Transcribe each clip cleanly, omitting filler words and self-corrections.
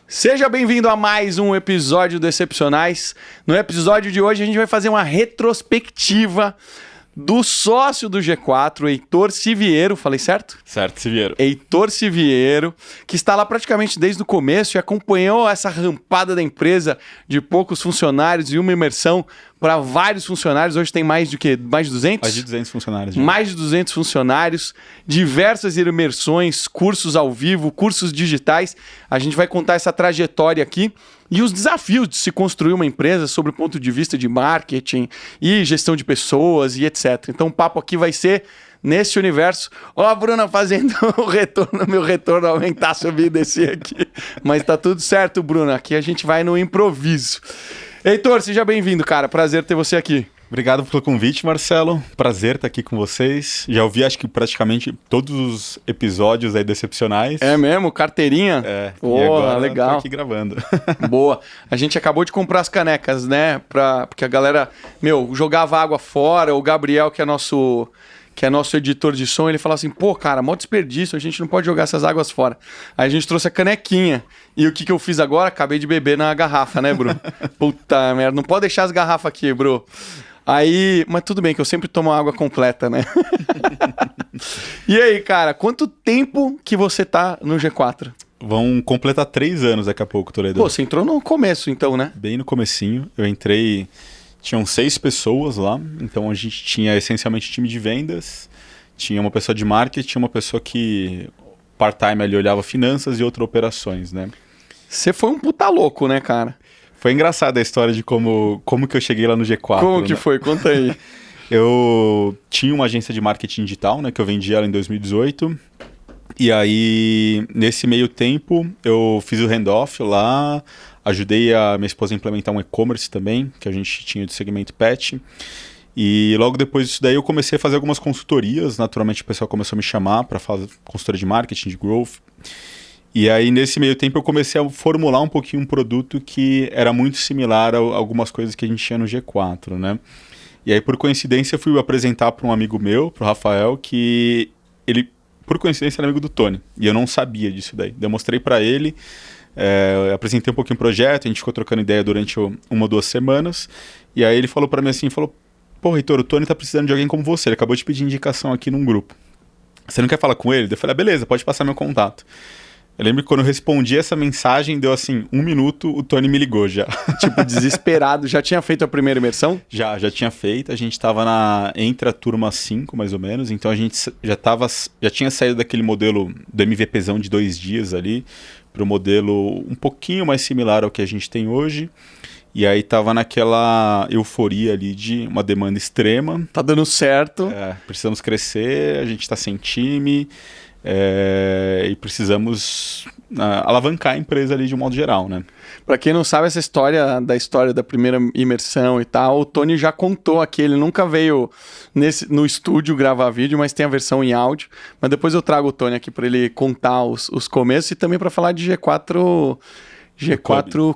Seja bem-vindo a mais um episódio do Excepcionais. No episódio de hoje a gente vai fazer uma retrospectiva do sócio do G4, Heitor Siviero, falei certo? Certo, Siviero. Heitor Siviero, que está lá praticamente desde o começo e acompanhou essa rampada da empresa de poucos funcionários e uma imersão para vários funcionários. Hoje tem mais de quê? Mais de 200? Mais de 200 funcionários. Já. Mais de 200 funcionários, diversas imersões, cursos ao vivo, cursos digitais. A gente vai contar essa trajetória aqui e os desafios de se construir uma empresa sob o ponto de vista de marketing e gestão de pessoas e etc. Então o papo aqui vai ser nesse universo. Ó, a Bruna fazendo o retorno, meu retorno aumentar, subir e descer aqui. Mas tá tudo certo, Bruna. Aqui a gente vai no improviso. Heitor, seja bem-vindo, cara. Prazer ter você aqui. Obrigado pelo convite, Marcelo. Prazer estar aqui com vocês. Já ouvi, acho que praticamente todos os episódios aí do Excepcionais. É mesmo? Carteirinha? É. Pô, e agora legal. tô aqui gravando. Boa. A gente acabou de comprar as canecas, né? Porque a galera, jogava água fora. O Gabriel, que é nosso editor de som, ele fala assim, pô, cara, mó desperdício, a gente não pode jogar essas águas fora. Aí a gente trouxe a canequinha. E o que eu fiz agora? Acabei de beber na garrafa, né, Bru? Puta merda, não pode deixar as garrafas aqui, Bru. Aí, mas tudo bem, que eu sempre tomo água completa, né? E aí, cara, quanto tempo que você tá no G4? Vão completar 3 anos daqui a pouco, Toledo. Pô, você entrou no começo, então, né? Bem no comecinho. Eu entrei... Tinham 6 pessoas lá, então a gente tinha essencialmente time de vendas, tinha uma pessoa de marketing, uma pessoa que part-time ali olhava finanças e outra operações, né? Você foi um puta louco, né, cara? Foi engraçada a história de como que eu cheguei lá no G4. Como que foi? Conta aí. Eu tinha uma agência de marketing digital, né, que eu vendi ela em 2018, e aí nesse meio tempo eu fiz o handoff lá. Ajudei a minha esposa a implementar um e-commerce também, que a gente tinha de segmento pet. E logo depois disso daí eu comecei a fazer algumas consultorias. Naturalmente o pessoal começou a me chamar para fazer consultoria de marketing, de growth. E aí nesse meio tempo eu comecei a formular um pouquinho um produto que era muito similar a algumas coisas que a gente tinha no G4, né? E aí por coincidência eu fui apresentar para um amigo meu, para o Rafael, que ele, por coincidência, era amigo do Tony. E eu não sabia disso daí. Eu mostrei para ele... eu apresentei um pouquinho o projeto, a gente ficou trocando ideia durante 1 ou 2 semanas, e aí ele falou pra mim assim, pô, Heitor, o Tony tá precisando de alguém como você, ele acabou de pedir indicação aqui num grupo. Você não quer falar com ele? Eu falei, beleza, pode passar meu contato. Eu lembro que quando eu respondi essa mensagem, deu assim, 1 minuto, o Tony me ligou já. Tipo, desesperado. Já tinha feito a primeira imersão? Já tinha feito. A gente tava entre a turma 5, mais ou menos. Então a gente já tinha saído daquele modelo do MVPzão de 2 dias ali, para o modelo um pouquinho mais similar ao que a gente tem hoje. E aí tava naquela euforia ali de uma demanda extrema. Tá dando certo. Precisamos crescer, a gente tá sem time... e precisamos alavancar a empresa ali de um modo geral, né? Pra quem não sabe essa história da primeira imersão e tal, o Tony já contou aqui, ele nunca veio no estúdio gravar vídeo, mas tem a versão em áudio. Mas depois eu trago o Tony aqui pra ele contar os começos e também pra falar de G4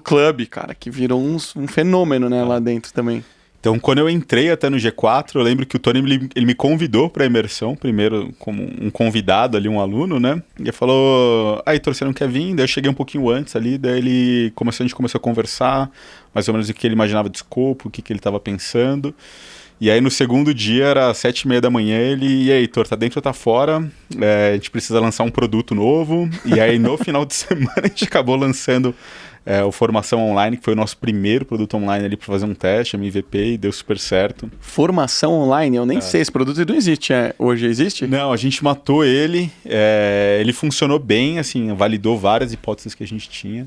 Club, cara, que virou um fenômeno, né, lá dentro também. Então, quando eu entrei até no G4, eu lembro que o Tony ele me convidou para a imersão, primeiro como um convidado ali, um aluno, né? E ele falou, Heitor, você não quer vir? Daí eu cheguei um pouquinho antes ali, daí a gente começou a conversar, mais ou menos o que ele imaginava de escopo, o que ele estava pensando. E aí no segundo dia, era 7h30 da manhã, e aí, Heitor, tá dentro ou tá fora? A gente precisa lançar um produto novo. E aí no final de semana a gente acabou lançando... o Formação Online, que foi o nosso primeiro produto online ali para fazer um teste, MVP, e deu super certo. Formação Online? Eu nem sei, esse produto não existe. Hoje existe? Não, a gente matou ele, ele funcionou bem, assim, validou várias hipóteses que a gente tinha.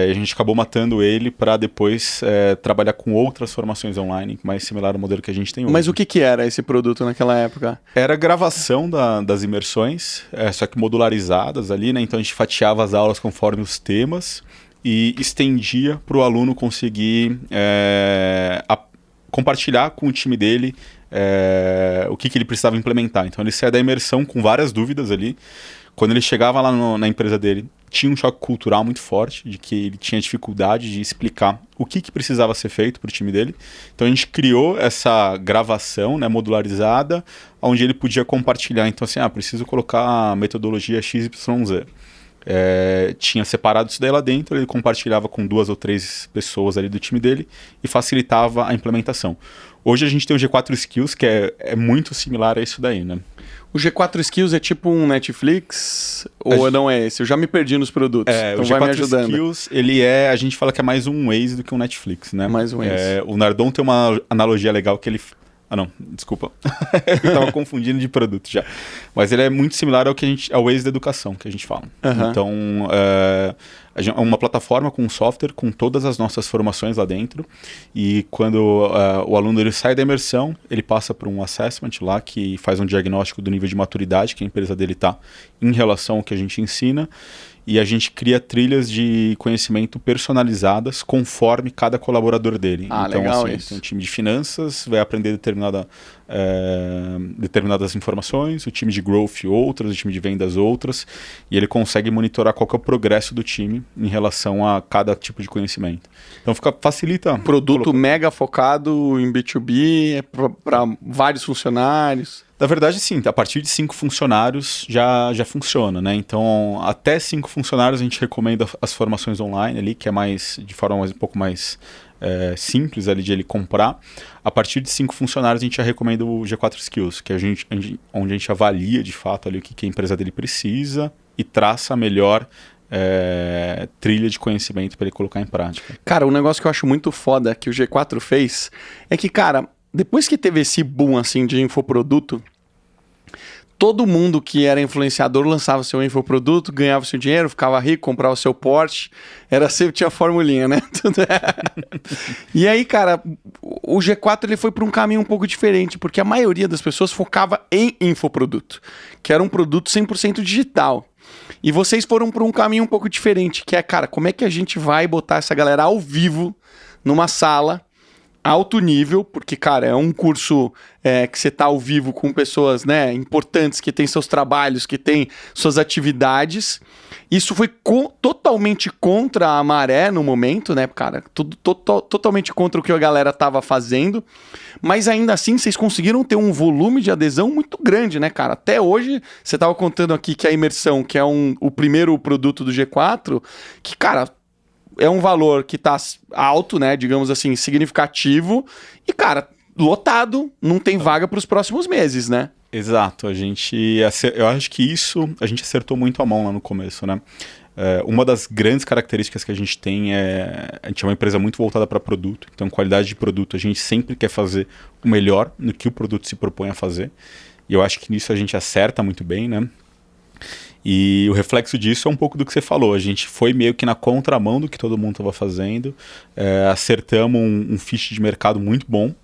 A gente acabou matando ele para depois trabalhar com outras formações online, mais similar ao modelo que a gente tem hoje. Mas o que era esse produto naquela época? Era gravação das imersões, só que modularizadas ali, né? Então a gente fatiava as aulas conforme os temas e estendia para o aluno conseguir compartilhar com o time dele o que ele precisava implementar. Então ele sai da imersão com várias dúvidas ali, quando ele chegava lá na empresa dele, tinha um choque cultural muito forte, de que ele tinha dificuldade de explicar o que precisava ser feito para o time dele. Então a gente criou essa gravação, né, modularizada, onde ele podia compartilhar. Então assim, preciso colocar a metodologia XYZ. Tinha separado isso daí lá dentro, ele compartilhava com 2 ou 3 pessoas ali do time dele e facilitava a implementação. Hoje a gente tem o G4 Skills, que é muito similar a isso daí, né? O G4 Skills é tipo um Netflix ou não é esse? Eu já me perdi nos produtos, então o vai me G4 ajudando. Skills, a gente fala que é mais um Waze do que um Netflix, né? Mais um Waze. O Nardon tem uma analogia legal que ele... não, desculpa. Eu tava confundindo de produto já. Mas ele é muito similar ao Waze da educação, que a gente fala. Então, é uma plataforma com um software, com todas as nossas formações lá dentro. E quando o aluno ele sai da imersão, ele passa por um assessment lá, que faz um diagnóstico do nível de maturidade que a empresa dele está em relação ao que a gente ensina. E a gente cria trilhas de conhecimento personalizadas conforme cada colaborador dele. Então, legal assim, isso. tem um time de finanças, vai aprender determinadas informações, o time de growth outras, o time de vendas outras, e ele consegue monitorar qual que é o progresso do time em relação a cada tipo de conhecimento. Então facilita. Produto mega focado em B2B, para vários funcionários. Na verdade, sim, a partir de 5 funcionários já funciona, né? Então, até 5 funcionários a gente recomenda as formações online ali, que é de forma um pouco mais simples ali de ele comprar. A partir de 5 funcionários a gente já recomenda o G4 Skills, que é onde a gente avalia de fato ali o que a empresa dele precisa e traça a melhor trilha de conhecimento para ele colocar em prática. Cara, um negócio que eu acho muito foda que o G4 fez é que, cara, depois que teve esse boom assim de infoproduto, todo mundo que era influenciador lançava seu infoproduto, ganhava seu dinheiro, ficava rico, comprava seu Porsche, sempre tinha formulinha, né? E aí, cara, o G4 ele foi para um caminho um pouco diferente, porque a maioria das pessoas focava em infoproduto, que era um produto 100% digital. E vocês foram para um caminho um pouco diferente, que é, cara, como é que a gente vai botar essa galera ao vivo numa sala alto nível, porque, cara, é um curso que você tá ao vivo com pessoas, né, importantes, que têm seus trabalhos, que têm suas atividades. Isso foi totalmente contra a maré no momento, né, cara? Totalmente contra o que a galera tava fazendo. Mas ainda assim, vocês conseguiram ter um volume de adesão muito grande, né, cara? Até hoje, você tava contando aqui que a imersão, que é o primeiro produto do G4, que, cara, é um valor que tá alto, né, digamos assim, significativo. E, cara, lotado, não tem vaga para os próximos meses, né? Exato, eu acho que isso a gente acertou muito a mão lá no começo, né? Uma das grandes características que a gente tem a gente é uma empresa muito voltada para produto, então qualidade de produto, a gente sempre quer fazer o melhor no que o produto se propõe a fazer, e eu acho que nisso a gente acerta muito bem, né? E o reflexo disso é um pouco do que você falou, a gente foi meio que na contramão do que todo mundo estava fazendo, acertamos um fit de mercado muito bom.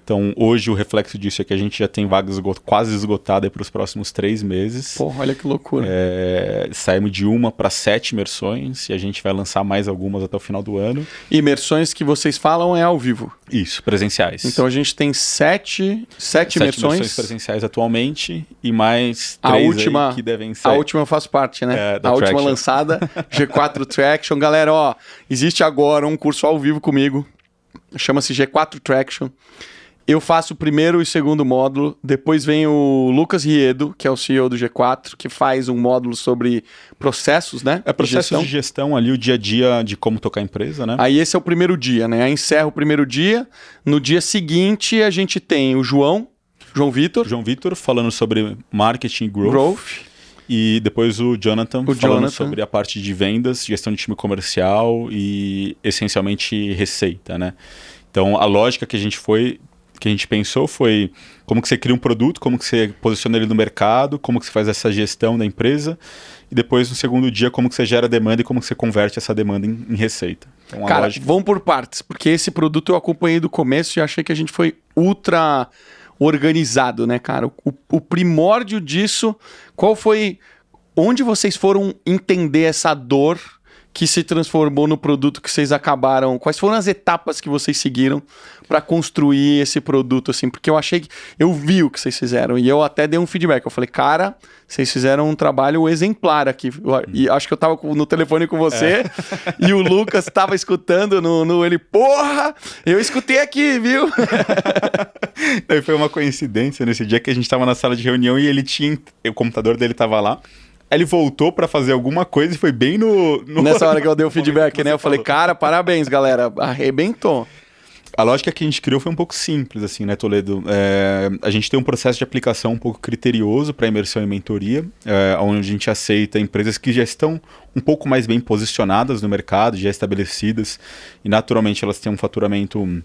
Então, hoje o reflexo disso é que a gente já tem vagas quase esgotadas para os próximos 3 meses. Porra, olha que loucura. Saímos de 1 para 7 imersões e a gente vai lançar mais algumas até o final do ano. Imersões que vocês falam é ao vivo? Isso, presenciais. Então a gente tem 7 imersões presenciais atualmente e mais 3 aí que devem sair. A última eu faço parte, né? Da a Traction. última lançada, G4 Traction. Galera, ó, existe agora um curso ao vivo comigo, chama-se G4 Traction. Eu faço o primeiro e segundo módulo, depois vem o Lucas Riedo, que é o CEO do G4, que faz um módulo sobre processos, né? Processos de gestão ali, o dia a dia de como tocar a empresa, né? Aí esse é o primeiro dia, né? Aí encerra o primeiro dia, no dia seguinte a gente tem o João Vitor. João Vitor falando sobre marketing e growth. E depois o Jonathan falando sobre a parte de vendas, gestão de time comercial e essencialmente receita, né? Então a lógica que a gente pensou foi como que você cria um produto, como que você posiciona ele no mercado, como que você faz essa gestão da empresa e depois no segundo dia como que você gera demanda e como que você converte essa demanda em receita. Então, cara, vamos por partes, porque esse produto eu acompanhei do começo e achei que a gente foi ultra organizado, né, cara? O primórdio disso, qual foi... Onde vocês foram entender essa dor que se transformou no produto que vocês acabaram? Quais foram as etapas que vocês seguiram para construir esse produto, assim? Porque eu vi o que vocês fizeram e eu até dei um feedback. Eu falei, cara, vocês fizeram um trabalho exemplar aqui. E acho que eu tava no telefone com você e o Lucas tava escutando ele, porra, eu escutei aqui, viu? Daí foi uma coincidência nesse dia que a gente tava na sala de reunião e o computador dele tava lá. Aí ele voltou pra fazer alguma coisa e foi bem Nessa hora que eu dei o feedback, né? Eu falei, cara, parabéns, galera, arrebentou. A lógica que a gente criou foi um pouco simples, assim, né, Toledo? A gente tem um processo de aplicação um pouco criterioso para imersão e mentoria, onde a gente aceita empresas que já estão um pouco mais bem posicionadas no mercado, já estabelecidas, e naturalmente elas têm um faturamento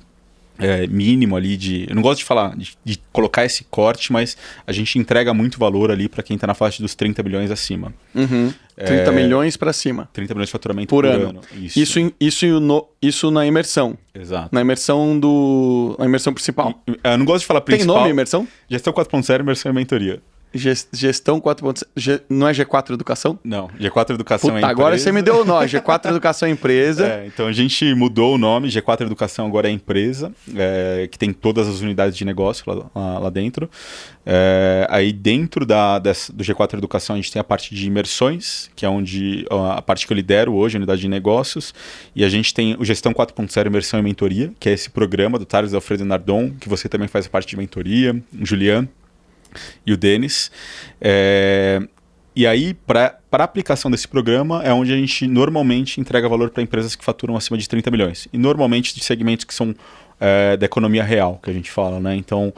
mínimo ali eu não gosto de falar, de colocar esse corte, mas a gente entrega muito valor ali para quem está na faixa dos 30 milhões acima. 30 milhões para cima. 30 milhões de faturamento por ano. Isso na imersão. Exato. Na imersão principal. Eu não gosto de falar principal. Tem nome imersão? Gestão 4.0, imersão e mentoria. Gestão 4.0. Não é G4 Educação? Não, G4 Educação é empresa. Agora você me deu o nome. G4 Educação é empresa. Então a gente mudou o nome. G4 Educação agora é empresa, que tem todas as unidades de negócio lá dentro. Aí dentro do G4 Educação a gente tem a parte de imersões, que é a parte que eu lidero hoje, a unidade de negócios. E a gente tem o Gestão 4.0 Imersão e Mentoria, que é esse programa do Thales Alfredo Nardon, que você também faz a parte de mentoria, o Julian e o Denis. E aí, para a aplicação desse programa, é onde a gente normalmente entrega valor para empresas que faturam acima de 30 milhões. E normalmente de segmentos que são da economia real, que a gente fala, né? Então,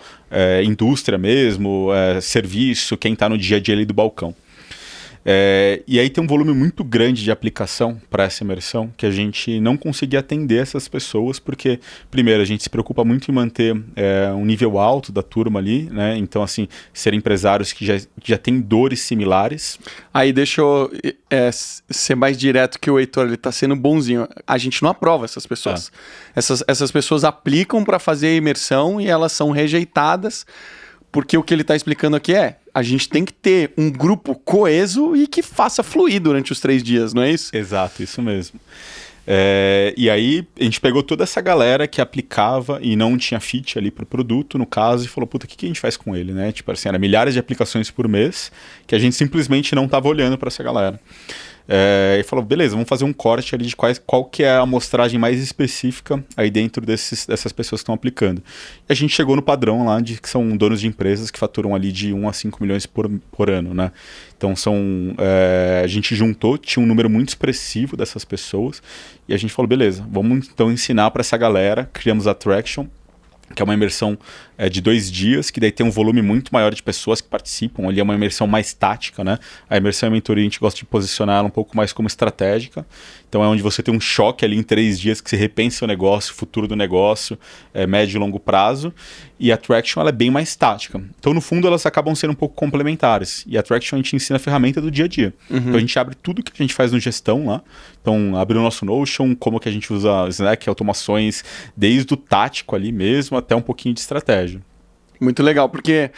indústria mesmo, serviço, quem está no dia a dia ali do balcão. E aí tem um volume muito grande de aplicação para essa imersão que a gente não conseguia atender essas pessoas porque, primeiro, a gente se preocupa muito em manter um nível alto da turma ali, né? Então, assim, ser empresários que já têm dores similares. Aí deixa eu ser mais direto que o Heitor, ele tá sendo bonzinho. A gente não aprova essas pessoas. Essas pessoas aplicam para fazer a imersão e elas são rejeitadas porque o que ele está explicando aqui a gente tem que ter um grupo coeso e que faça fluir durante os 3 dias, não é isso? Exato, isso mesmo. E aí a gente pegou toda essa galera que aplicava e não tinha fit ali para o produto, no caso, e falou, puta, o que a gente faz com ele, né? Tipo assim, era milhares de aplicações por mês que a gente simplesmente não estava olhando para essa galera. E falou, beleza, vamos fazer um corte ali de qual que é a amostragem mais específica aí dentro dessas pessoas que estão aplicando. E a gente chegou no padrão lá que são donos de empresas que faturam ali de 1 a 5 milhões por ano, né? Então a gente juntou, tinha um número muito expressivo dessas pessoas e a gente falou, beleza, vamos então ensinar para essa galera, criamos a Traction, que é uma imersão de 2 dias, que daí tem um volume muito maior de pessoas que participam, ali é uma imersão mais tática, né? A imersão e a mentoria a gente gosta de posicionar ela um pouco mais como estratégica, então é onde você tem um choque ali em 3 dias que você repensa o negócio, o futuro do negócio, médio e longo prazo, e a Traction ela é bem mais tática. Então no fundo elas acabam sendo um pouco complementares, e a Traction a gente ensina a ferramenta do dia a dia. Então a gente abre tudo que a gente faz no gestão lá, então abre o nosso Notion, como que a gente usa Slack, automações, desde o tático ali mesmo até um pouquinho de estratégia. Muito legal, porque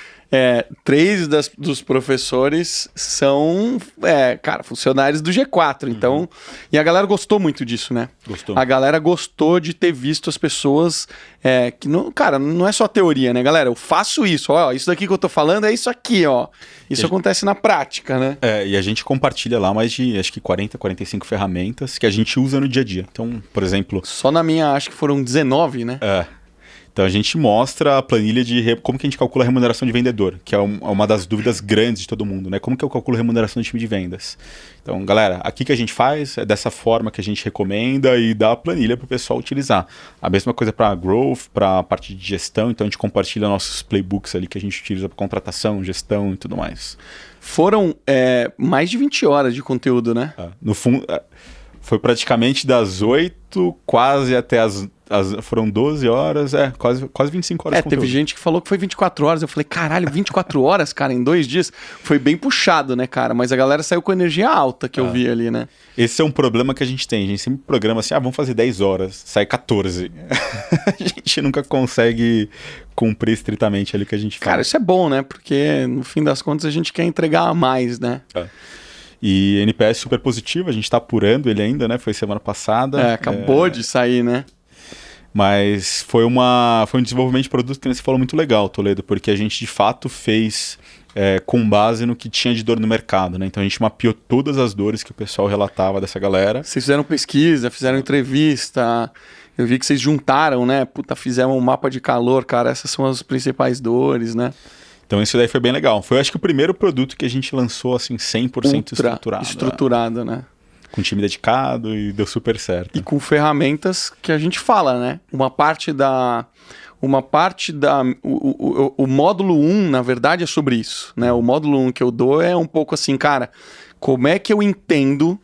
3 dos professores são, funcionários do G4, então... E a galera gostou muito disso, né? Gostou. A galera gostou de ter visto as pessoas que, não é só teoria, né, galera? Eu faço isso, ó, isso daqui que eu tô falando é isso aqui, ó. Isso acontece na prática, né? E a gente compartilha lá mais de, acho que 40, 45 ferramentas que a gente usa no dia a dia. Então, por exemplo... Só na minha, acho que foram 19, né? Então a gente mostra a planilha de como que a gente calcula a remuneração de vendedor, que é uma das dúvidas grandes de todo mundo, né? Como que eu calculo a remuneração do time de vendas? Então, galera, aqui que a gente faz é dessa forma que a gente recomenda e dá a planilha para o pessoal utilizar. A mesma coisa para growth, para a parte de gestão, então a gente compartilha nossos playbooks ali que a gente utiliza para contratação, gestão e tudo mais. Foram mais de 20 horas de conteúdo, né? No fundo, foi praticamente das 8 quase até foram 12 horas, quase 25 horas de conteúdo. Teve gente que falou que foi 24 horas. Eu falei, caralho, 24 horas, cara, em 2 dias? Foi bem puxado, né, cara? Mas a galera saiu com energia alta que eu vi ali, né? Esse é um problema que a gente tem. A gente sempre programa assim, vamos fazer 10 horas, sai 14. A gente nunca consegue cumprir estritamente ali o que a gente faz. Cara, isso é bom, né? Porque no fim das contas a gente quer entregar mais, né? E NPS super positivo, a gente está apurando ele ainda, né? Foi semana passada. Acabou de sair, né? Mas foi um desenvolvimento de produto que você falou muito legal, Toledo, porque a gente de fato fez com base no que tinha de dor no mercado, né? Então a gente mapeou todas as dores que o pessoal relatava dessa galera. Vocês fizeram pesquisa, fizeram entrevista, eu vi que vocês juntaram, né? Puta, fizeram um mapa de calor, cara, essas são as principais dores, né? Então isso daí foi bem legal. Foi, acho que, o primeiro produto que a gente lançou, assim, 100% estruturado, né? Com time dedicado e deu super certo. E com ferramentas que a gente fala, né? O módulo 1, na verdade, é sobre isso, né? O módulo 1 que eu dou é um pouco assim, cara, como é que eu entendo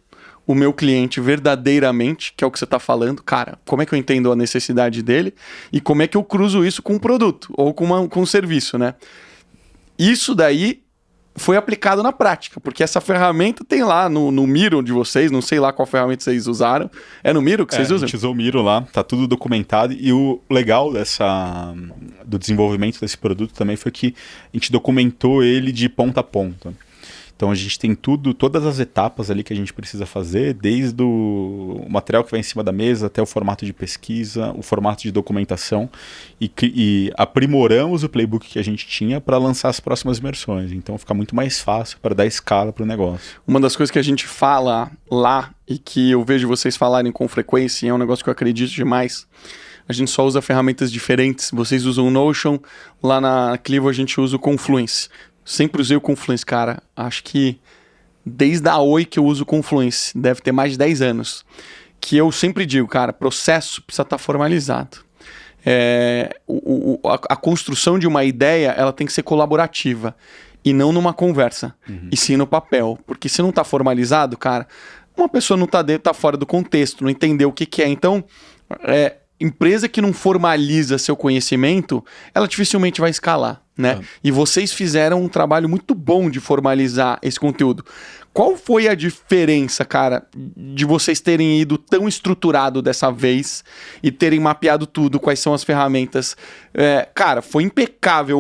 o meu cliente verdadeiramente, que é o que você está falando, cara, como é que eu entendo a necessidade dele e como é que eu cruzo isso com um produto ou com um serviço, né? Isso daí foi aplicado na prática, porque essa ferramenta tem lá no Miro de vocês, não sei lá qual ferramenta vocês usaram. É no Miro que vocês usam? A gente usou o Miro lá, tá tudo documentado, e o legal do desenvolvimento desse produto também foi que a gente documentou ele de ponta a ponta. Então a gente tem todas as etapas ali que a gente precisa fazer, desde o material que vai em cima da mesa até o formato de pesquisa, o formato de documentação, e aprimoramos o playbook que a gente tinha para lançar as próximas imersões. Então fica muito mais fácil para dar escala para o negócio. Uma das coisas que a gente fala lá e que eu vejo vocês falarem com frequência, e é um negócio que eu acredito demais, a gente só usa ferramentas diferentes. Vocês usam o Notion, lá na Clivo a gente usa o Confluence. Sempre usei o Confluence, cara. Acho que desde a Oi que eu uso o Confluence. Deve ter mais de 10 anos. Que eu sempre digo, cara, processo precisa estar formalizado. A construção de uma ideia, ela tem que ser colaborativa. E não numa conversa. E sim no papel. Porque se não está formalizado, cara, uma pessoa não está dentro, está fora do contexto, não entendeu o que é. Então, empresa que não formaliza seu conhecimento, ela dificilmente vai escalar, né? E vocês fizeram um trabalho muito bom de formalizar esse conteúdo. Qual foi a diferença, cara, de vocês terem ido tão estruturado dessa vez e terem mapeado tudo, quais são as ferramentas? Cara, foi impecável.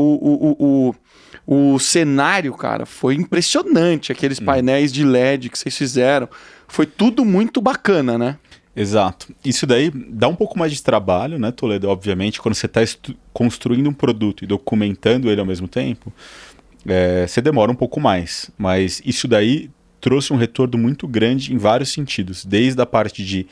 O cenário, cara, foi impressionante. Aqueles painéis de LED que vocês fizeram. Foi tudo muito bacana, né? Exato. Isso daí dá um pouco mais de trabalho, né, Toledo? Obviamente, quando você está construindo um produto e documentando ele ao mesmo tempo, você demora um pouco mais. Mas isso daí trouxe um retorno muito grande em vários sentidos. Desde a parte de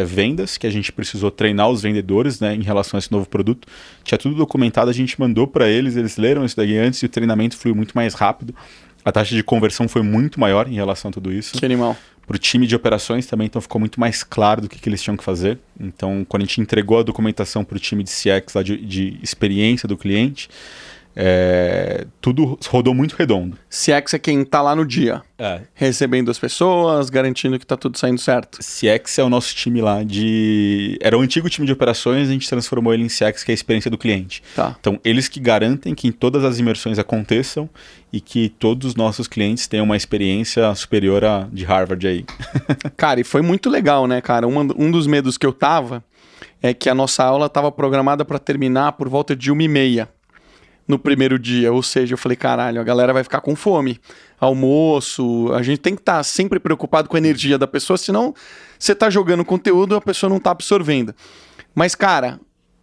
vendas, que a gente precisou treinar os vendedores, né, em relação a esse novo produto. Tinha tudo documentado, a gente mandou para eles leram isso daí antes e o treinamento fluiu muito mais rápido. A taxa de conversão foi muito maior em relação a tudo isso. Que animal. Para o time de operações também, então ficou muito mais claro do que eles tinham que fazer. Então, quando a gente entregou a documentação para o time de CX, lá de experiência do cliente, tudo rodou muito redondo. CX é quem está lá no dia, recebendo as pessoas, garantindo que está tudo saindo certo. CX é o nosso time lá era o antigo time de operações, a gente transformou ele em CX, que é a experiência do cliente. Tá. Então, eles que garantem que todas as imersões aconteçam e que todos os nossos clientes tenham uma experiência superior à de Harvard aí. Cara, e foi muito legal, né, cara? Um dos medos que eu tava é que a nossa aula estava programada para terminar por volta de 1h30 no primeiro dia. Ou seja, eu falei, caralho, a galera vai ficar com fome. Almoço, a gente tem que estar sempre preocupado com a energia da pessoa, senão você tá jogando conteúdo e a pessoa não tá absorvendo. Mas, cara,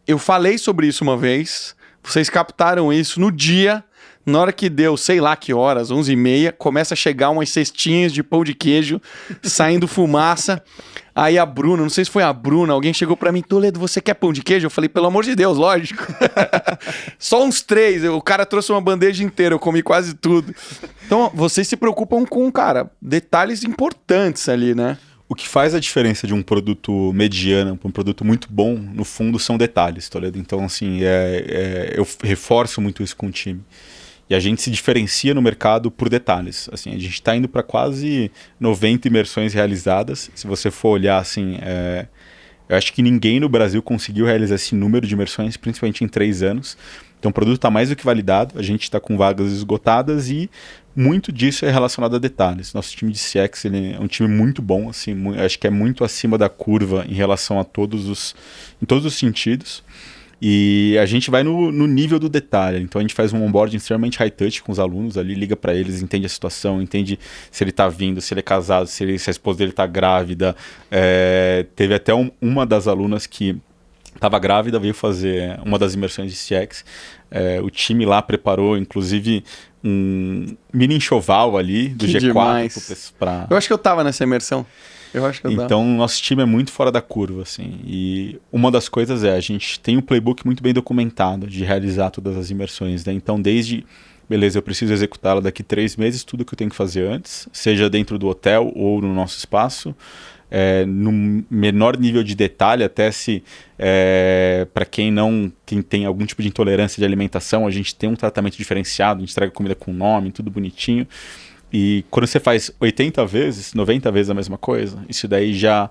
eu falei sobre isso uma vez, vocês captaram isso no dia. Na hora que deu, sei lá que horas, 11h30, começa a chegar umas cestinhas de pão de queijo, saindo fumaça. Aí a Bruna, não sei se foi a Bruna, alguém chegou pra mim, Toledo, você quer pão de queijo? Eu falei, pelo amor de Deus, lógico. Só uns 3, o cara trouxe uma bandeja inteira, eu comi quase tudo. Então, vocês se preocupam com, cara, detalhes importantes ali, né? O que faz a diferença de um produto mediano para um produto muito bom, no fundo, são detalhes, Toledo. Então, assim, eu reforço muito isso com o time. E a gente se diferencia no mercado por detalhes. Assim, a gente está indo para quase 90 imersões realizadas. Se você for olhar, assim, eu acho que ninguém no Brasil conseguiu realizar esse número de imersões, principalmente em 3 anos. Então o produto está mais do que validado, a gente está com vagas esgotadas e muito disso é relacionado a detalhes. Nosso time de CX ele é um time muito bom, assim, acho que é muito acima da curva em relação a em todos os sentidos. E a gente vai no nível do detalhe. Então a gente faz um onboarding extremamente high touch com os alunos ali, liga para eles, entende a situação, entende se ele tá vindo, se ele é casado, se a esposa dele tá grávida. Teve até uma das alunas que estava grávida, veio fazer uma das imersões de CX. O time lá preparou, inclusive, um mini enxoval ali do que G4. Demais. Eu acho que eu tava nessa imersão. Então, nosso time é muito fora da curva, assim. E uma das coisas a gente tem um playbook muito bem documentado de realizar todas as imersões, né? Então, beleza, eu preciso executá-la daqui 3 meses, tudo que eu tenho que fazer antes, seja dentro do hotel ou no nosso espaço, no menor nível de detalhe, até se para quem tem algum tipo de intolerância de alimentação, a gente tem um tratamento diferenciado, a gente entrega comida com nome, tudo bonitinho. E quando você faz 80 vezes, 90 vezes a mesma coisa, isso daí já...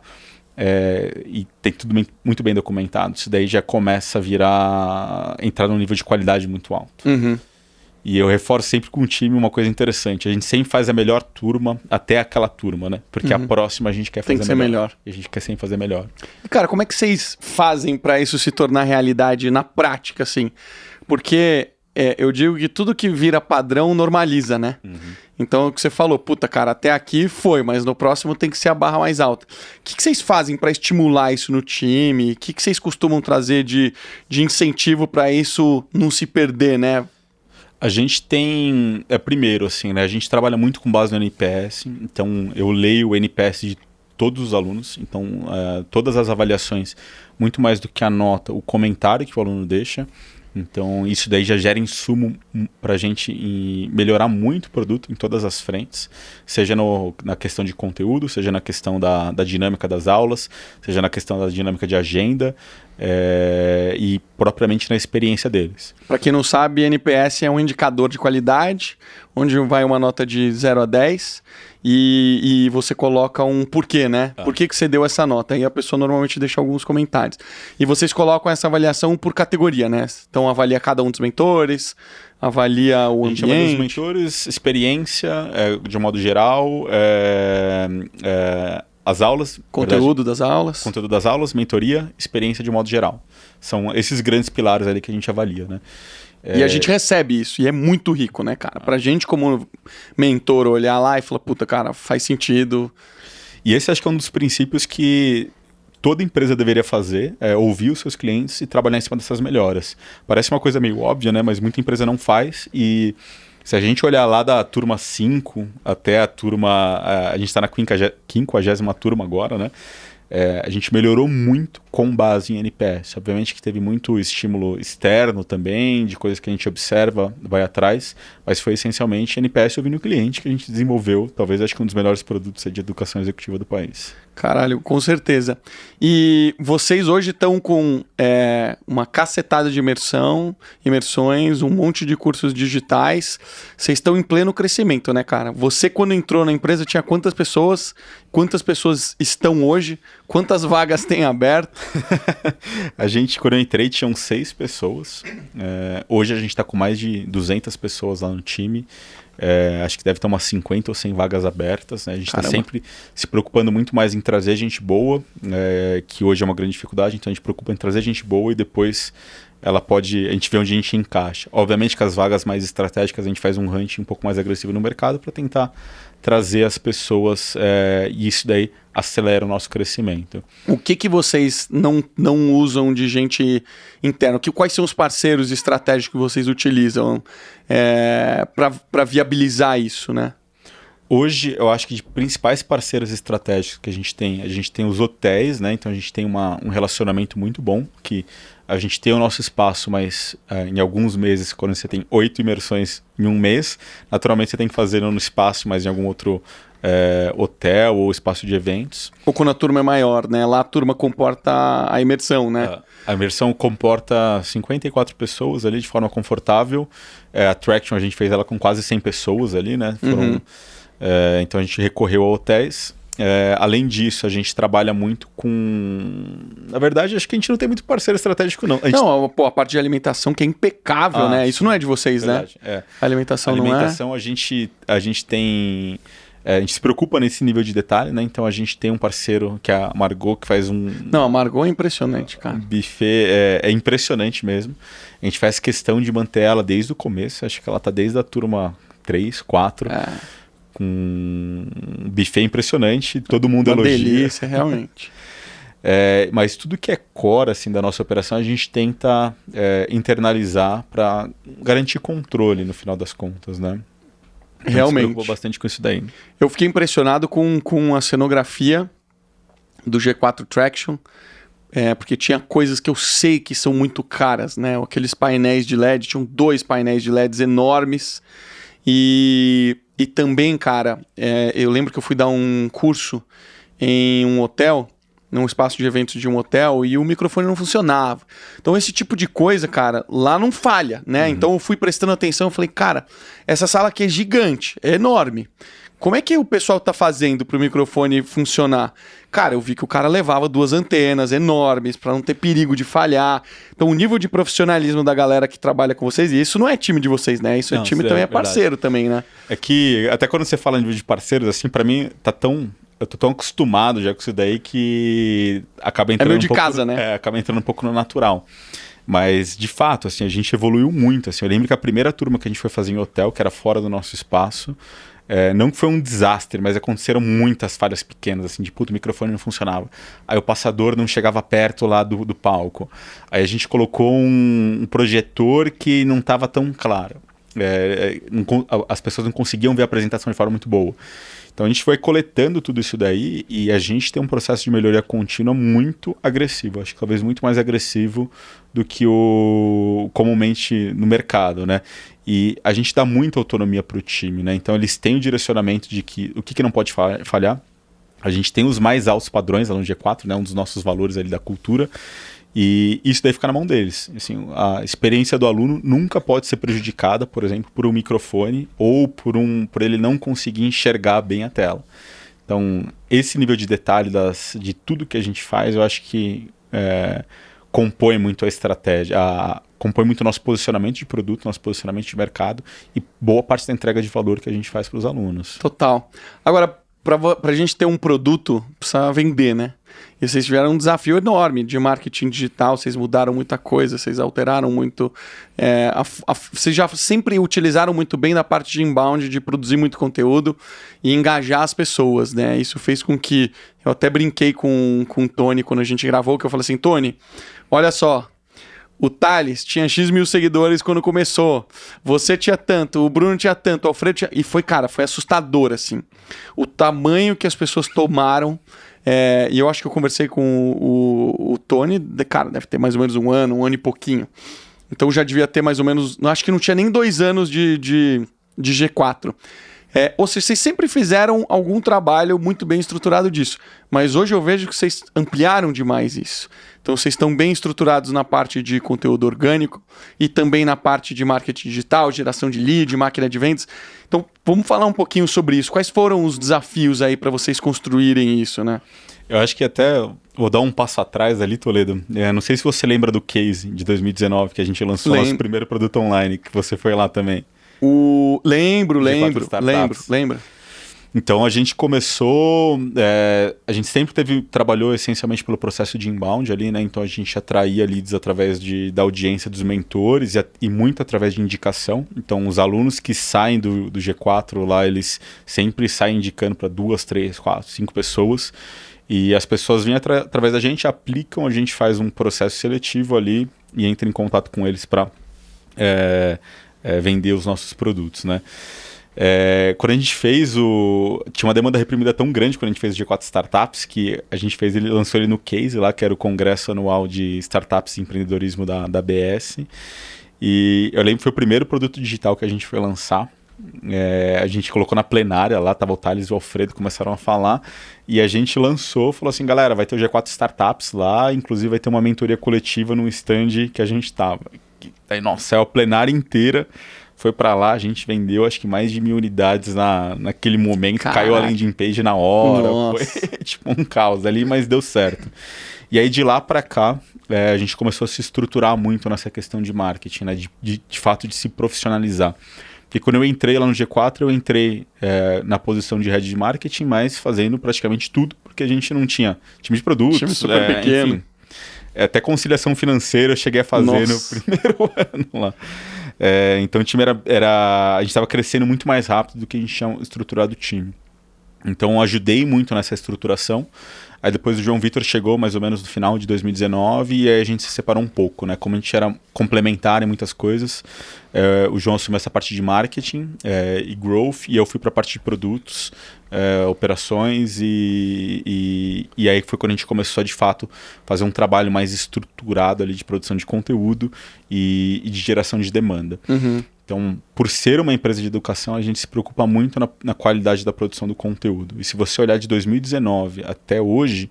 e tem tudo muito bem documentado, isso daí já começa a entrar num nível de qualidade muito alto. Uhum. E eu reforço sempre com o time uma coisa interessante, a gente sempre faz a melhor turma até aquela turma, né? Porque a próxima a gente quer fazer melhor. E a gente quer sempre fazer melhor. E cara, como é que vocês fazem para isso se tornar realidade na prática, assim? Porque eu digo que tudo que vira padrão normaliza, né? Então, o que você falou, puta, cara, até aqui foi, mas no próximo tem que ser a barra mais alta. O que vocês fazem para estimular isso no time? O que vocês costumam trazer de incentivo para isso não se perder, né? A gente tem, primeiro, assim, né? A gente trabalha muito com base no NPS, então eu leio o NPS de todos os alunos, então todas as avaliações, muito mais do que a nota, o comentário que o aluno deixa. Então, isso daí já gera insumo para a gente melhorar muito o produto em todas as frentes, seja na questão de conteúdo, seja na questão da dinâmica das aulas, seja na questão da dinâmica de agenda e propriamente na experiência deles. Para quem não sabe, NPS é um indicador de qualidade, onde vai uma nota de 0 a 10 e você coloca um porquê, né? Por que você deu essa nota? E a pessoa normalmente deixa alguns comentários. E vocês colocam essa avaliação por categoria, né? Então avalia cada um dos mentores, avalia o ambiente. A gente avalia os mentores, experiência, de um modo geral, as aulas. Conteúdo das aulas. Conteúdo das aulas, mentoria, experiência de um modo geral. São esses grandes pilares ali que a gente avalia, né? E a gente recebe isso, e é muito rico, né, cara? Pra gente, como mentor, olhar lá e falar, puta, cara, faz sentido. E esse acho que é um dos princípios que toda empresa deveria fazer, ouvir os seus clientes e trabalhar em cima dessas melhoras. Parece uma coisa meio óbvia, né? Mas muita empresa não faz, e se a gente olhar lá da turma 5 até a turma... a gente está na 50ª turma agora, né? A gente melhorou muito com base em NPS. Obviamente que teve muito estímulo externo também, de coisas que a gente observa, vai atrás, mas foi essencialmente NPS ouvindo o cliente que a gente desenvolveu, talvez acho que um dos melhores produtos de educação executiva do país. Caralho, com certeza. E vocês hoje estão com uma cacetada de imersões, um monte de cursos digitais. Vocês estão em pleno crescimento, né, cara? Você, quando entrou na empresa, tinha quantas pessoas? Quantas pessoas estão hoje? Quantas vagas tem aberto? A gente, quando eu entrei, tinham 6 pessoas. Hoje a gente está com mais de 200 pessoas lá no time. Acho que deve ter umas 50 ou 100 vagas abertas, né? A gente está sempre se preocupando muito mais em trazer gente boa, que hoje é uma grande dificuldade, então a gente preocupa em trazer gente boa e depois a gente vê onde a gente encaixa. Obviamente que as vagas mais estratégicas a gente faz um hunting um pouco mais agressivo no mercado para tentar trazer as pessoas e isso daí acelera o nosso crescimento. O que vocês não usam de gente interna? Quais são os parceiros estratégicos que vocês utilizam para viabilizar isso, né? Hoje, eu acho que de principais parceiros estratégicos que a gente tem os hotéis, né? Então a gente tem um relacionamento muito bom, que a gente tem o nosso espaço, mas em alguns meses, quando você tem 8 imersões em um mês, naturalmente você tem que fazer no espaço, mas em algum outro hotel ou espaço de eventos. Ou quando a turma é maior, né? Lá a turma comporta a imersão, né? A imersão comporta 54 pessoas ali de forma confortável. A Traction a gente fez ela com quase 100 pessoas ali, né? Então a gente recorreu a hotéis. Além disso, a gente trabalha muito com... Na verdade, acho que a gente não tem muito parceiro estratégico, não. A parte de alimentação que é impecável, né? Isso não é de vocês, verdade, né? A alimentação não é... A gente tem A gente se preocupa nesse nível de detalhe, né? Então a gente tem um parceiro que é a Margot, que faz Não, a Margot é impressionante, cara. um buffet, é impressionante mesmo. A gente faz questão de manter ela desde o começo, acho que ela tá desde a turma 3, 4, com um buffet impressionante, todo mundo elogia. Uma delícia, realmente. Mas tudo que é core assim, da nossa operação, a gente tenta internalizar para garantir controle no final das contas, né? Realmente. A gente se preocupou bastante com isso daí. Eu fiquei impressionado com a cenografia do G4 Traction, porque tinha coisas que eu sei que são muito caras, né? Aqueles painéis de LED, tinham 2 painéis de LEDs enormes. E também, cara, eu lembro que eu fui dar um curso em um hotel, num espaço de eventos de um hotel, e o microfone não funcionava. Então esse tipo de coisa, cara, lá não falha, né? Então eu fui prestando atenção, falei, cara, essa sala aqui é gigante, é enorme. Como é que o pessoal tá fazendo pro microfone funcionar? Cara, eu vi que o cara levava 2 antenas enormes para não ter perigo de falhar. Então o nível de profissionalismo da galera que trabalha com vocês, e isso não é time de vocês, né? Isso não, é time isso também, é parceiro também, né? É que até quando você fala em nível de parceiros, assim, para mim eu tô tão acostumado já com isso daí que acaba entrando meio de casa, né? Acaba entrando um pouco no natural. Mas, de fato, assim, a gente evoluiu muito. Assim, eu lembro que a primeira turma que a gente foi fazer em hotel, que era fora do nosso espaço, não que foi um desastre, mas aconteceram muitas falhas pequenas, assim, de puto, o microfone não funcionava. Aí o passador não chegava perto lá do palco. Aí a gente colocou um projetor que não estava tão claro. As pessoas não conseguiam ver a apresentação de forma muito boa. Então a gente foi coletando tudo isso daí e a gente tem um processo de melhoria contínua muito agressivo. Acho que talvez muito mais agressivo do que o comumente no mercado, né? E a gente dá muita autonomia para o time, né? Então eles têm o direcionamento de que o que não pode falhar. A gente tem os mais altos padrões lá no G4, né? Um dos nossos valores ali da cultura. E isso daí fica na mão deles. Assim, a experiência do aluno nunca pode ser prejudicada, por exemplo, por um microfone ou por ele não conseguir enxergar bem a tela. Então, esse nível de detalhe de tudo que a gente faz, eu acho que compõe muito a estratégia, compõe muito o nosso posicionamento de produto, nosso posicionamento de mercado e boa parte da entrega de valor que a gente faz para os alunos. Total. Agora, para a gente ter um produto, precisa vender, né? E vocês tiveram um desafio enorme de marketing digital, vocês mudaram muita coisa, vocês alteraram muito. Vocês já sempre utilizaram muito bem na parte de inbound, de produzir muito conteúdo e engajar as pessoas, né? Isso fez com que... Eu até brinquei com o Tony quando a gente gravou, que eu falei assim, Tony, olha só, o Thales tinha X mil seguidores quando começou. Você tinha tanto, o Bruno tinha tanto, o Alfredo tinha... E foi assustador, assim. O tamanho que as pessoas tomaram. E eu acho que eu conversei com o Tony, cara, deve ter mais ou menos um ano e pouquinho. Então já devia ter mais ou menos... Acho que não tinha nem 2 anos de G4. Ou seja, vocês sempre fizeram algum trabalho muito bem estruturado disso. Mas hoje eu vejo que vocês ampliaram demais isso. Então vocês estão bem estruturados na parte de conteúdo orgânico e também na parte de marketing digital, geração de lead, máquina de vendas. Então vamos falar um pouquinho sobre isso. Quais foram os desafios aí para vocês construírem isso, né? Eu acho que até vou dar um passo atrás ali, Toledo. Não sei se você lembra do Case de 2019, que a gente lançou nosso primeiro produto online, que você foi lá também. Lembro. Então a gente começou, a gente sempre trabalhou essencialmente pelo processo de inbound ali, né? Então a gente atraía leads através da audiência dos mentores e muito através de indicação. Então os alunos que saem do G4 lá, eles sempre saem indicando para 2, 3, 4, 5 pessoas. E as pessoas vêm através da gente, aplicam, a gente faz um processo seletivo ali e entra em contato com eles para vender os nossos produtos, né? Quando a gente fez tinha uma demanda reprimida tão grande quando a gente fez o G4 Startups que a gente lançou ele no Case lá, que era o congresso anual de startups e empreendedorismo da ABS. E eu lembro que foi o primeiro produto digital que a gente foi lançar. A gente colocou na plenária lá, tava o Thales e o Alfredo, começaram a falar e a gente lançou, falou assim, galera, vai ter o G4 Startups lá, inclusive vai ter uma mentoria coletiva no stand que a gente tava. Aí, nossa, a plenária inteira foi para lá, a gente vendeu acho que mais de 1.000 unidades naquele momento. Caraca. Caiu a landing page na hora. Nossa. Foi tipo um caos ali, mas deu certo. E aí de lá para cá, a gente começou a se estruturar muito nessa questão de marketing, né? De fato de se profissionalizar. E quando eu entrei lá no G4, eu entrei na posição de head de marketing, mas fazendo praticamente tudo, porque a gente não tinha time de produtos. Time super pequeno. Enfim, até conciliação financeira eu cheguei a fazer no primeiro ano lá. Então o time a gente estava crescendo muito mais rápido do que a gente tinha estruturado o time. Então eu ajudei muito nessa estruturação. Aí depois o João Vitor chegou mais ou menos no final de 2019 e aí a gente se separou um pouco, né? Como a gente era complementar em muitas coisas, o João assumiu essa parte de marketing e growth e eu fui para a parte de produtos, operações e aí foi quando a gente começou a de fato fazer um trabalho mais estruturado ali de produção de conteúdo e de geração de demanda. Uhum. Então, por ser uma empresa de educação, a gente se preocupa muito na qualidade da produção do conteúdo. E se você olhar de 2019 até hoje,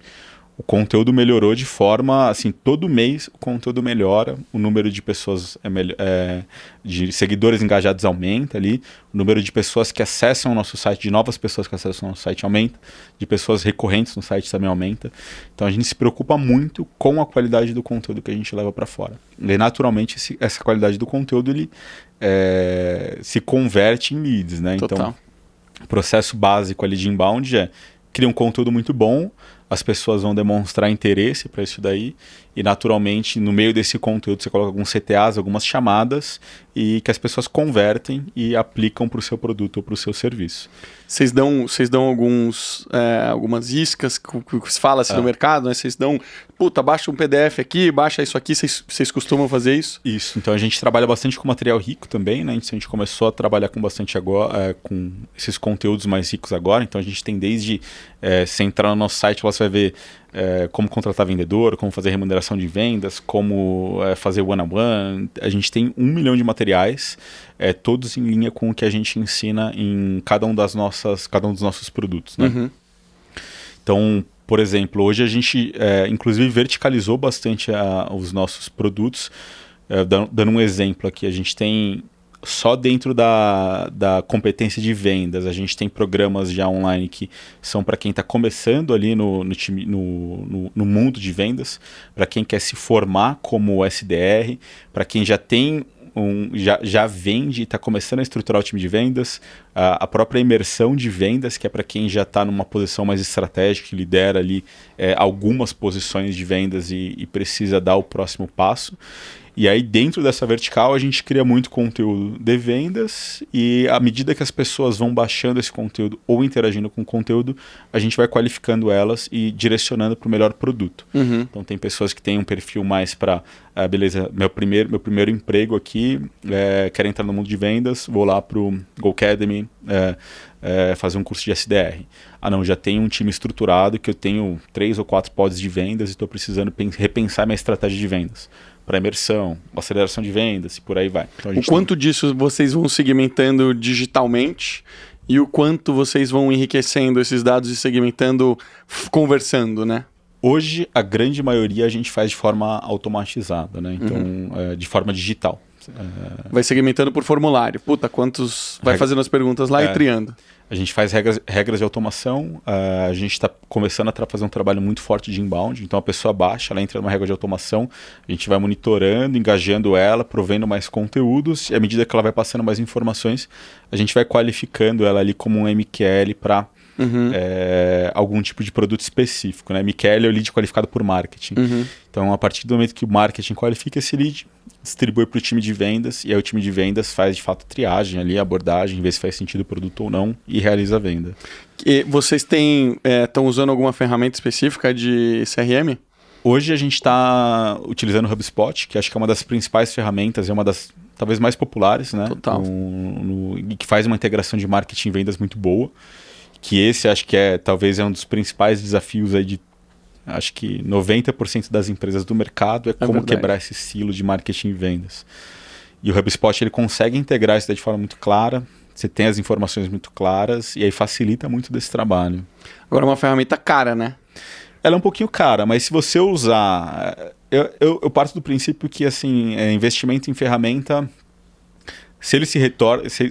o conteúdo melhorou de forma, assim, todo mês o conteúdo melhora, o número de pessoas, de seguidores engajados aumenta ali, o número de pessoas que acessam o nosso site, de novas pessoas que acessam o nosso site aumenta, de pessoas recorrentes no site também aumenta. Então a gente se preocupa muito com a qualidade do conteúdo que a gente leva para fora. E naturalmente essa qualidade do conteúdo ele se converte em leads, né? Total. Então o processo básico ali de inbound cria um conteúdo muito bom, as pessoas vão demonstrar interesse para isso daí e naturalmente no meio desse conteúdo você coloca alguns CTAs, algumas chamadas e que as pessoas convertem e aplicam para o seu produto ou para o seu serviço. Vocês dão algumas iscas que se fala assim no mercado, né? Vocês dão, baixa um PDF aqui, baixa isso aqui, vocês costumam fazer isso? Isso, então a gente trabalha bastante com material rico também, né? A gente começou a trabalhar com bastante agora, com esses conteúdos mais ricos agora, então a gente tem desde, você entrar no nosso site, você vai ver como contratar vendedor, como fazer remuneração de vendas, como fazer one-on-one. A gente tem 1 milhão de materiais, todos em linha com o que a gente ensina em cada um dos nossos produtos, né? Uhum. Então, por exemplo, hoje a gente inclusive verticalizou bastante os nossos produtos. Dando um exemplo aqui, a gente tem só dentro da competência de vendas, a gente tem programas já online que são para quem está começando ali no mundo de vendas, para quem quer se formar como SDR, para quem já tem já vende e está começando a estruturar o time de vendas, a própria imersão de vendas, que é para quem já está numa posição mais estratégica, que lidera ali algumas posições de vendas e precisa dar o próximo passo. E aí dentro dessa vertical a gente cria muito conteúdo de vendas e à medida que as pessoas vão baixando esse conteúdo ou interagindo com o conteúdo, a gente vai qualificando elas e direcionando para o melhor produto. Uhum. Então tem pessoas que têm um perfil mais para, beleza, meu primeiro emprego aqui, quero entrar no mundo de vendas, vou lá para o GoAcademy, fazer um curso de SDR. Não, já tenho um time estruturado que eu tenho 3 ou 4 pods de vendas e estou precisando repensar minha estratégia de vendas. Para imersão, aceleração de vendas e por aí vai. Então, o quanto disso vocês vão segmentando digitalmente e o quanto vocês vão enriquecendo esses dados e segmentando, conversando, né? Hoje, a grande maioria a gente faz de forma automatizada, né? Então, de forma digital. Vai segmentando por formulário. Quantos... Vai fazendo as perguntas lá e triando. A gente faz regras de automação, a gente está começando a fazer um trabalho muito forte de inbound, então a pessoa baixa, ela entra numa regra de automação, a gente vai monitorando, engajando ela, provendo mais conteúdos, e à medida que ela vai passando mais informações, a gente vai qualificando ela ali como um MQL para algum tipo de produto específico, né? MQL é o lead qualificado por marketing. Então, a partir do momento que o marketing qualifica esse lead, distribui para o time de vendas, e aí o time de vendas faz de fato triagem ali, abordagem, vê se faz sentido o produto ou não, e realiza a venda. E vocês estão usando alguma ferramenta específica de CRM? Hoje a gente está utilizando o HubSpot, que acho que é uma das principais ferramentas, é uma das talvez mais populares, né? Total. E que faz uma integração de marketing e vendas muito boa. Que esse acho que talvez é um dos principais desafios aí acho que 90% das empresas do mercado como verdade. Quebrar esse silo de marketing e vendas. E o HubSpot ele consegue integrar isso de forma muito clara, você tem as informações muito claras e aí facilita muito desse trabalho. Agora é uma ferramenta cara, né? Ela é um pouquinho cara, mas se você usar... Eu parto do princípio que assim, investimento em ferramenta... Se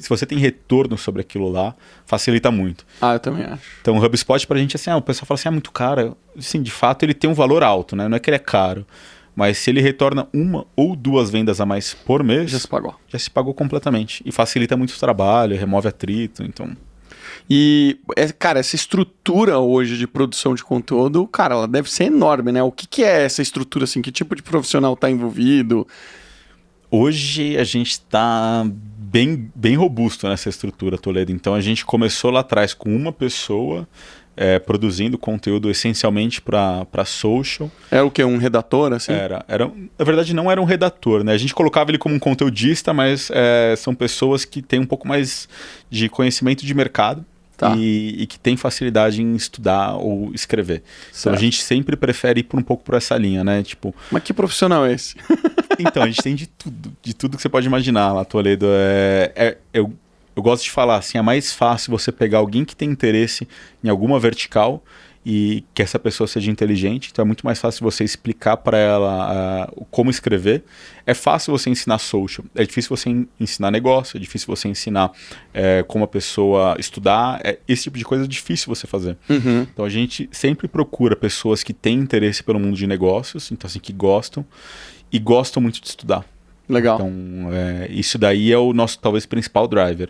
você tem retorno sobre aquilo lá, facilita muito. Eu também acho. Então o HubSpot pra gente, assim, o pessoal fala assim, é muito caro. Sim, de fato ele tem um valor alto, né? Não é que ele é caro. mas se ele retorna 1 ou 2 vendas a mais por mês, já se pagou completamente. E facilita muito o trabalho, remove atrito, então... E, cara, essa estrutura hoje de produção de conteúdo, cara, ela deve ser enorme, né? O que é essa estrutura, assim? Que tipo de profissional está envolvido? Hoje a gente está bem robusto nessa estrutura, Toledo. Então a gente começou lá atrás com uma pessoa produzindo conteúdo essencialmente para social. Era o quê? Um redator, assim? Na verdade, não era um redator, né? A gente colocava ele como um conteudista, mas são pessoas que têm um pouco mais de conhecimento de mercado. Tá. E que tem facilidade em estudar ou escrever. Certo. Então a gente sempre prefere ir um pouco por essa linha, né? Tipo, mas que profissional é esse? Então, a gente tem de tudo que você pode imaginar lá, Toledo. Eu gosto de falar assim, é mais fácil você pegar alguém que tem interesse em alguma vertical e que essa pessoa seja inteligente, então é muito mais fácil você explicar para ela como escrever. É fácil você ensinar social, é difícil você ensinar negócio, é difícil você ensinar como a pessoa estudar, esse tipo de coisa é difícil você fazer. Uhum. Então a gente sempre procura pessoas que têm interesse pelo mundo de negócios, então assim, que gostam e gostam muito de estudar. Legal. Então isso daí é o nosso talvez principal driver.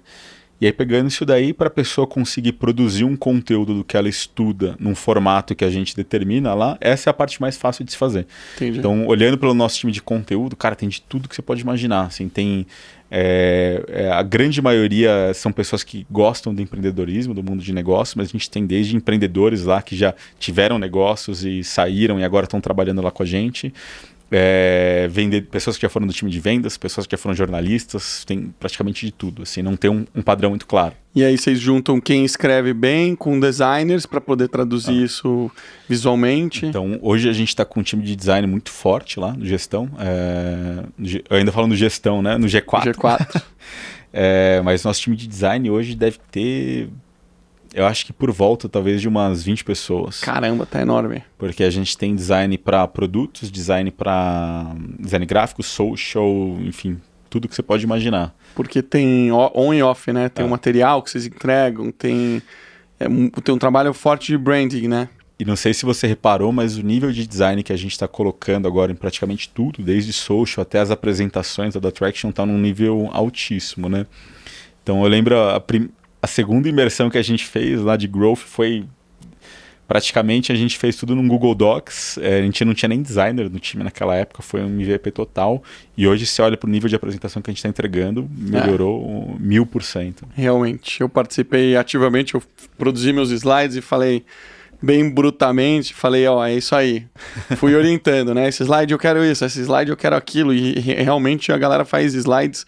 E aí pegando isso daí para a pessoa conseguir produzir um conteúdo do que ela estuda num formato que a gente determina lá, essa é a parte mais fácil de se fazer. Entendi. Então, olhando pelo nosso time de conteúdo, cara, tem de tudo que você pode imaginar. Assim, tem a grande maioria são pessoas que gostam do empreendedorismo, do mundo de negócios, mas a gente tem desde empreendedores lá que já tiveram negócios e saíram e agora estão trabalhando lá com a gente. Pessoas que já foram do time de vendas, pessoas que já foram jornalistas, tem praticamente de tudo, assim, não tem um padrão muito claro. E aí vocês juntam quem escreve bem com designers para poder traduzir isso visualmente? Então, hoje a gente está com um time de design muito forte lá no Gestão, eu ainda falo no Gestão, né? No G4. G4. Mas nosso time de design hoje deve ter... Eu acho que por volta, talvez, de umas 20 pessoas. Caramba, tá enorme. Porque a gente tem design para produtos, design gráfico, social, enfim, tudo que você pode imaginar. Porque tem on e off, né? Tem o material que vocês entregam, tem um trabalho forte de branding, né? E não sei se você reparou, mas o nível de design que a gente está colocando agora em praticamente tudo, desde social até as apresentações da Traction, está num nível altíssimo, né? Então eu lembro a segunda imersão que a gente fez lá de Growth foi praticamente a gente fez tudo num Google Docs. A gente não tinha nem designer no time naquela época, foi um MVP total. E hoje você olha para o nível de apresentação que a gente está entregando, melhorou 1000%. Realmente, eu participei ativamente, eu produzi meus slides e falei bem brutamente, falei, é isso aí. Fui orientando, né? Esse slide eu quero isso, esse slide eu quero aquilo. E realmente a galera faz slides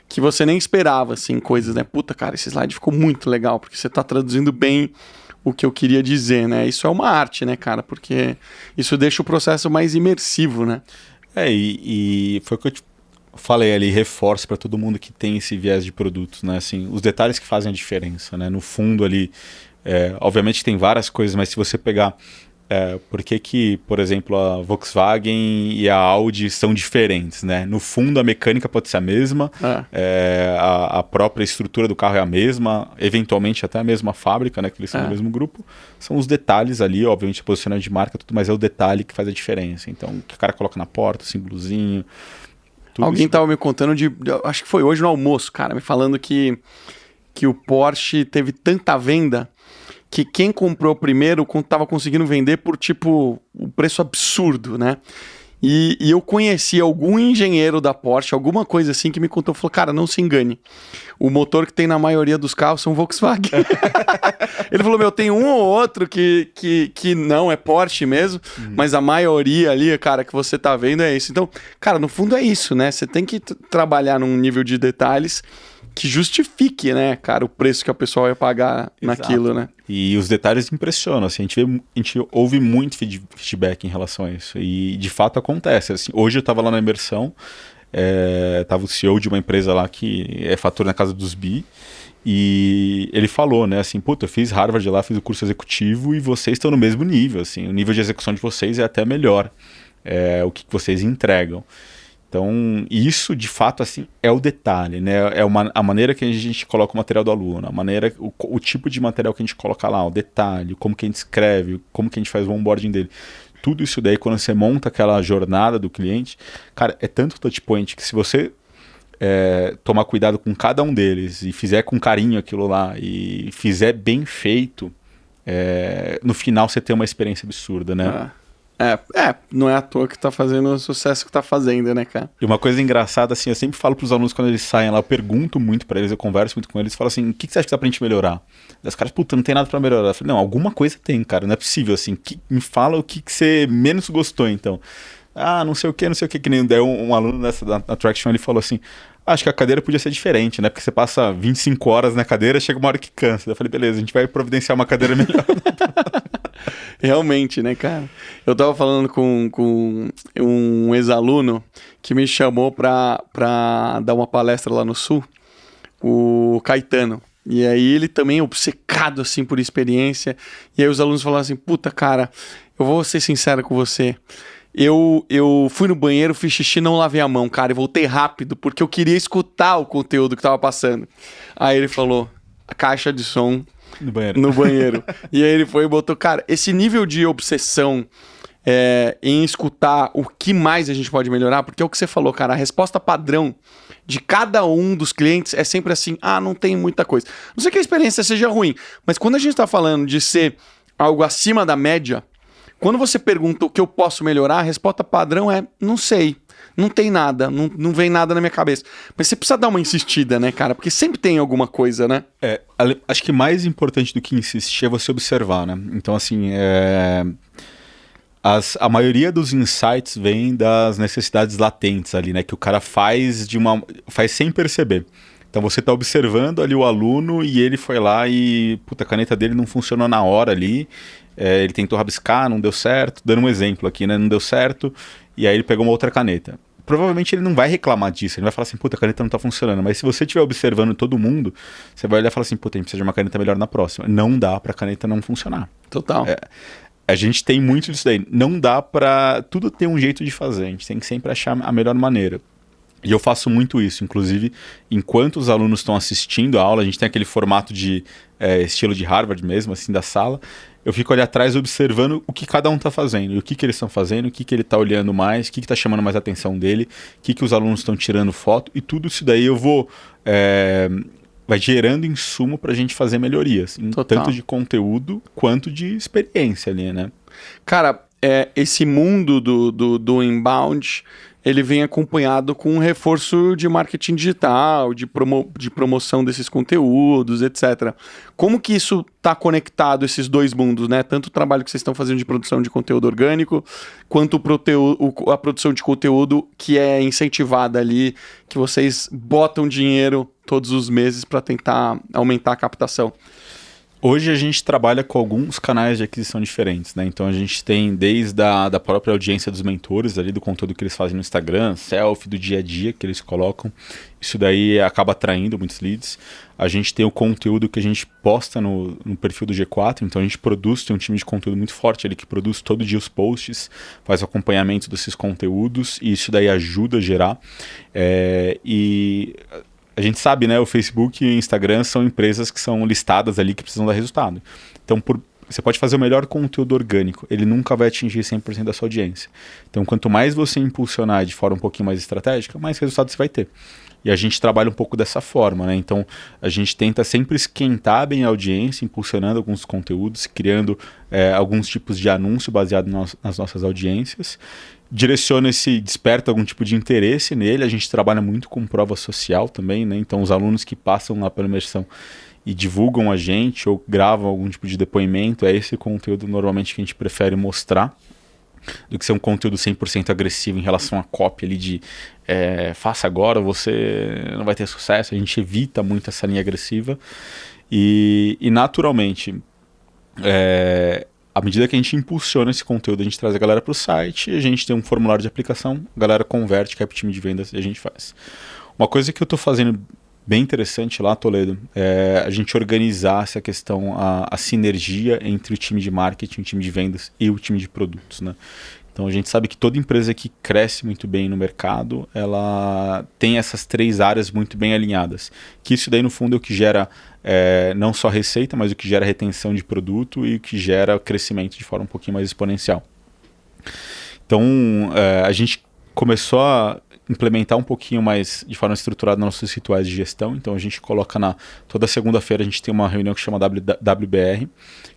que você nem esperava, assim, coisas, né? Puta, cara, esse slide ficou muito legal, porque você tá traduzindo bem o que eu queria dizer, né? Isso é uma arte, né, cara? Porque isso deixa o processo mais imersivo, né? E foi o que eu te falei ali, reforço para todo mundo que tem esse viés de produtos, né? Assim, os detalhes que fazem a diferença, né? No fundo ali, obviamente tem várias coisas, mas se você pegar... por que, por exemplo, a Volkswagen e a Audi são diferentes, né? No fundo, a mecânica pode ser a mesma, a própria estrutura do carro é a mesma, eventualmente até a mesma fábrica, né? Que eles são do mesmo grupo. São os detalhes ali, obviamente, posicionamento de marca, tudo, mas é o detalhe que faz a diferença. Então, o que o cara coloca na porta, o símbolozinho... Alguém estava me contando acho que foi hoje no almoço, cara, me falando que o Porsche teve tanta venda que quem comprou primeiro estava conseguindo vender por, tipo, um preço absurdo, né? E eu conheci algum engenheiro da Porsche, alguma coisa assim, que me contou, falou, cara, não se engane, o motor que tem na maioria dos carros são Volkswagen. Ele falou, tem um ou outro que não é Porsche mesmo, mas a maioria ali, cara, que você tá vendo é isso. Então, cara, no fundo é isso, né? Você tem que trabalhar num nível de detalhes que justifique, né, cara, o preço que a pessoa vai pagar naquilo, né? E os detalhes impressionam, assim, a gente ouve muito feedback em relação a isso, e de fato acontece, assim, hoje eu estava lá na imersão, estava o CEO de uma empresa lá que fatura na casa dos bi, e ele falou, né, assim, puta, eu fiz Harvard lá, fiz o curso executivo e vocês estão no mesmo nível, assim, o nível de execução de vocês é até melhor, o que vocês entregam. Então, isso, de fato, assim, é o detalhe, né? A maneira que a gente coloca o material do aluno, o tipo de material que a gente coloca lá, o detalhe, como que a gente escreve, como que a gente faz o onboarding dele. tudo isso daí, quando você monta aquela jornada do cliente, cara, é tanto touch point que se você tomar cuidado com cada um deles e fizer com carinho aquilo lá e fizer bem feito, no final você tem uma experiência absurda, né? Não é à toa que tá fazendo o sucesso que tá fazendo, né, cara? E uma coisa engraçada, assim, eu sempre falo pros alunos quando eles saem lá, eu pergunto muito pra eles, eu converso muito com eles, falo assim, o que você acha que dá pra gente melhorar? Daí os caras, puta, não tem nada pra melhorar. Eu falei, não, alguma coisa tem, cara, não é possível, assim, me fala o que você menos gostou, então. Não sei o que nem daí um aluno na Traction, ele falou assim, acho que a cadeira podia ser diferente, né, porque você passa 25 horas na cadeira, chega uma hora que cansa. Eu falei, beleza, a gente vai providenciar uma cadeira melhor. Realmente, né, cara? Eu tava falando com um ex-aluno que me chamou pra dar uma palestra lá no Sul, o Caetano. E aí ele também obcecado, assim, por experiência. E aí os alunos falaram assim, puta, cara, eu vou ser sincero com você. Eu fui no banheiro, fiz xixi, não lavei a mão, cara, e voltei rápido, porque eu queria escutar o conteúdo que tava passando. Aí ele falou, a caixa de som no banheiro. E aí ele foi e botou, cara, esse nível de obsessão em escutar o que mais a gente pode melhorar, porque é o que você falou, cara, a resposta padrão de cada um dos clientes é sempre assim, não tem muita coisa. Não sei que a experiência seja ruim, mas quando a gente tá falando de ser algo acima da média, quando você pergunta o que eu posso melhorar, a resposta padrão é, não sei, não tem nada, não vem nada na minha cabeça. Mas você precisa dar uma insistida, né, cara? Porque sempre tem alguma coisa, né? Acho que mais importante do que insistir é você observar, né? Então, assim, a maioria dos insights vem das necessidades latentes ali, né? Que o cara faz sem perceber. Então você está observando ali o aluno e ele foi lá e a caneta dele não funcionou na hora ali. Ele tentou rabiscar, não deu certo. Dando um exemplo aqui, né? Não deu certo. E aí ele pegou uma outra caneta. Provavelmente ele não vai reclamar disso. Ele vai falar assim, a caneta não está funcionando. Mas se você estiver observando todo mundo, você vai olhar e falar assim, a gente precisa de uma caneta melhor na próxima. Não dá para a caneta não funcionar. Total. A gente tem muito disso daí. Não dá para... Tudo tem um jeito de fazer. A gente tem que sempre achar a melhor maneira. E eu faço muito isso, inclusive, enquanto os alunos estão assistindo a aula, a gente tem aquele formato de estilo de Harvard mesmo, assim, da sala, eu fico ali atrás observando o que cada um está fazendo, o que eles estão fazendo, o que ele está olhando mais, o que está chamando mais a atenção dele, o que os alunos estão tirando foto, e tudo isso daí eu vou... vai gerando insumo para a gente fazer melhorias, tanto de conteúdo quanto de experiência ali, né? Cara, esse mundo do inbound, ele vem acompanhado com um reforço de marketing digital, de promoção desses conteúdos, etc. Como que isso está conectado, esses dois mundos, né? Tanto o trabalho que vocês estão fazendo de produção de conteúdo orgânico, quanto a produção de conteúdo que é incentivada ali, que vocês botam dinheiro todos os meses para tentar aumentar a captação. Hoje a gente trabalha com alguns canais de aquisição diferentes, né? Então a gente tem desde da própria audiência dos mentores, ali do conteúdo que eles fazem no Instagram, selfie do dia a dia que eles colocam. Isso daí acaba atraindo muitos leads. A gente tem o conteúdo que a gente posta no perfil do G4, então a gente tem um time de conteúdo muito forte ali que produz todo dia os posts, faz o acompanhamento desses conteúdos e isso daí ajuda a gerar. A gente sabe, né, o Facebook e o Instagram são empresas que são listadas ali que precisam dar resultado. Então, você pode fazer o melhor conteúdo orgânico, ele nunca vai atingir 100% da sua audiência. Então, quanto mais você impulsionar de forma um pouquinho mais estratégica, mais resultado você vai ter. E a gente trabalha um pouco dessa forma, né? Então, a gente tenta sempre esquentar bem a audiência, impulsionando alguns conteúdos, criando alguns tipos de anúncio baseado nas nossas audiências. Desperta algum tipo de interesse nele. A gente trabalha muito com prova social também, né? Então os alunos que passam lá pela imersão e divulgam a gente ou gravam algum tipo de depoimento, é esse conteúdo normalmente que a gente prefere mostrar do que ser um conteúdo 100% agressivo em relação à cópia ali de faça agora, você não vai ter sucesso. A gente evita muito essa linha agressiva e naturalmente à medida que a gente impulsiona esse conteúdo, a gente traz a galera para o site, a gente tem um formulário de aplicação, a galera converte, cai para o time de vendas e a gente faz. Uma coisa que eu estou fazendo bem interessante lá, Toledo, é a gente organizar essa questão, a sinergia entre o time de marketing, o time de vendas e o time de produtos, né? Então a gente sabe que toda empresa que cresce muito bem no mercado, ela tem essas três áreas muito bem alinhadas. Que isso daí no fundo é o que gera não só receita, mas o que gera retenção de produto e o que gera crescimento de forma um pouquinho mais exponencial. Então, a gente começou a implementar um pouquinho mais de forma estruturada nossos rituais de gestão. Então, a gente coloca toda segunda-feira a gente tem uma reunião que chama WBR,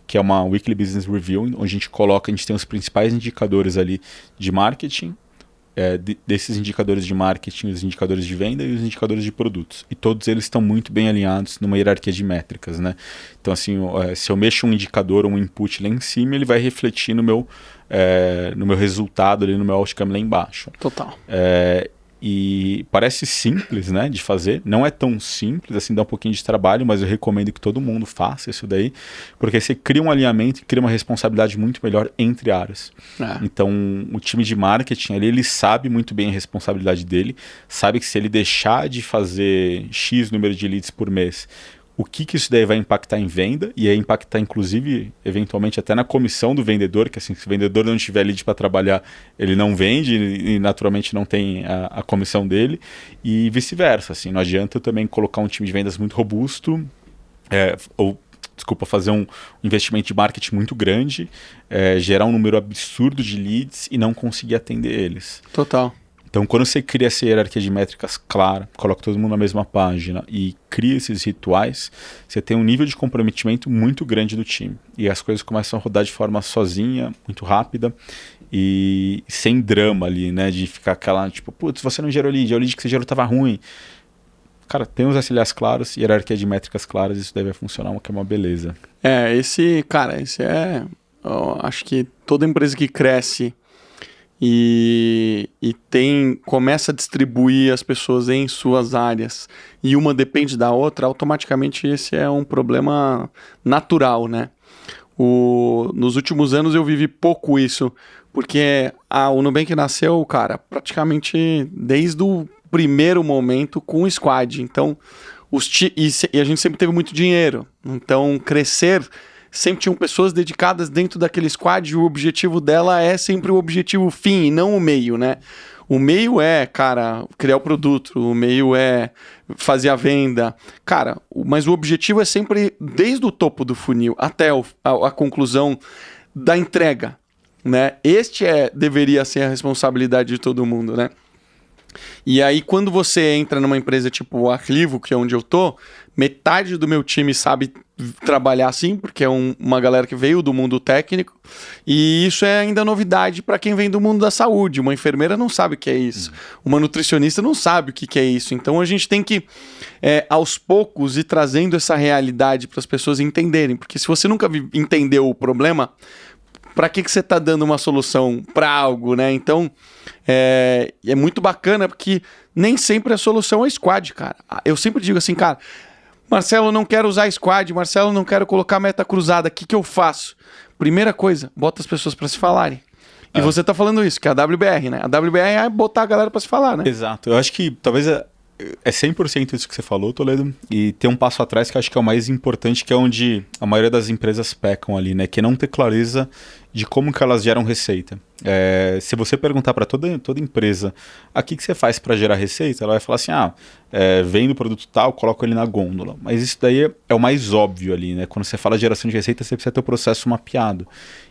que é uma Weekly Business Review, onde a gente tem os principais indicadores ali de marketing, desses indicadores de marketing, os indicadores de venda e os indicadores de produtos. E todos eles estão muito bem alinhados numa hierarquia de métricas, né? Então, assim, se eu mexo um indicador ou um input lá em cima, ele vai refletir no meu resultado, ali no meu outcome lá embaixo. Total. E parece simples, né, de fazer. Não é tão simples, assim, dá um pouquinho de trabalho, mas eu recomendo que todo mundo faça isso daí, porque você cria um alinhamento e cria uma responsabilidade muito melhor entre áreas. Então, o time de marketing ali, ele sabe muito bem a responsabilidade dele, sabe que se ele deixar de fazer X número de leads por mês, o que isso daí vai impactar em venda, e aí impactar, inclusive, eventualmente até na comissão do vendedor, que assim, se o vendedor não tiver lead para trabalhar, ele não vende e naturalmente não tem a comissão dele, e vice-versa. Assim, não adianta eu também colocar um time de vendas muito robusto, fazer um investimento de marketing muito grande, gerar um número absurdo de leads e não conseguir atender eles. Total. Então, quando você cria essa hierarquia de métricas clara, coloca todo mundo na mesma página e cria esses rituais, você tem um nível de comprometimento muito grande do time. E as coisas começam a rodar de forma sozinha, muito rápida e sem drama ali, né? De ficar aquela, tipo, putz, você não gerou lead, o lead que você gerou estava ruim. Cara, tem os SLAs claros, hierarquia de métricas claras, isso deve funcionar, que é uma beleza. Esse acho que toda empresa que cresce e começa a distribuir as pessoas em suas áreas e uma depende da outra, automaticamente esse é um problema natural, né? Nos últimos anos eu vivi pouco isso, porque o Nubank nasceu, cara, praticamente desde o primeiro momento com o squad. Então, e a gente sempre teve muito dinheiro. Então, crescer sempre tinham pessoas dedicadas dentro daquele squad e o objetivo dela é sempre o objetivo fim e não o meio, né? O meio é, cara, criar o produto, o meio é fazer a venda. Cara, mas o objetivo é sempre desde o topo do funil até a conclusão da entrega, né? Deveria ser a responsabilidade de todo mundo, né? E aí, quando você entra numa empresa tipo a Clivo, que é onde eu tô, metade do meu time sabe trabalhar assim, porque é uma galera que veio do mundo técnico, e isso é ainda novidade para quem vem do mundo da saúde. Uma enfermeira não sabe o que é isso, uma nutricionista não sabe o que é isso. Então a gente tem que, aos poucos, ir trazendo essa realidade para as pessoas entenderem, porque se você nunca entendeu o problema, para que você está dando uma solução para algo, né? Então, é muito bacana, porque nem sempre a solução é squad, cara. Eu sempre digo assim, cara, Marcelo, não quero usar squad, Marcelo, não quero colocar meta cruzada, o que eu faço? Primeira coisa, bota as pessoas para se falarem. E você tá falando isso, que é a WBR, né? A WBR é botar a galera para se falar, né? Exato. Eu acho que talvez é 100% isso que você falou, Toledo, e tem um passo atrás que eu acho que é o mais importante, que é onde a maioria das empresas pecam ali, né? Que é não ter clareza de como que elas geram receita. Se você perguntar para toda empresa, o que você faz para gerar receita, ela vai falar assim, vendo o produto tal, coloco ele na gôndola. Mas isso daí é o mais óbvio ali, né? Quando você fala de geração de receita, você precisa ter o processo mapeado.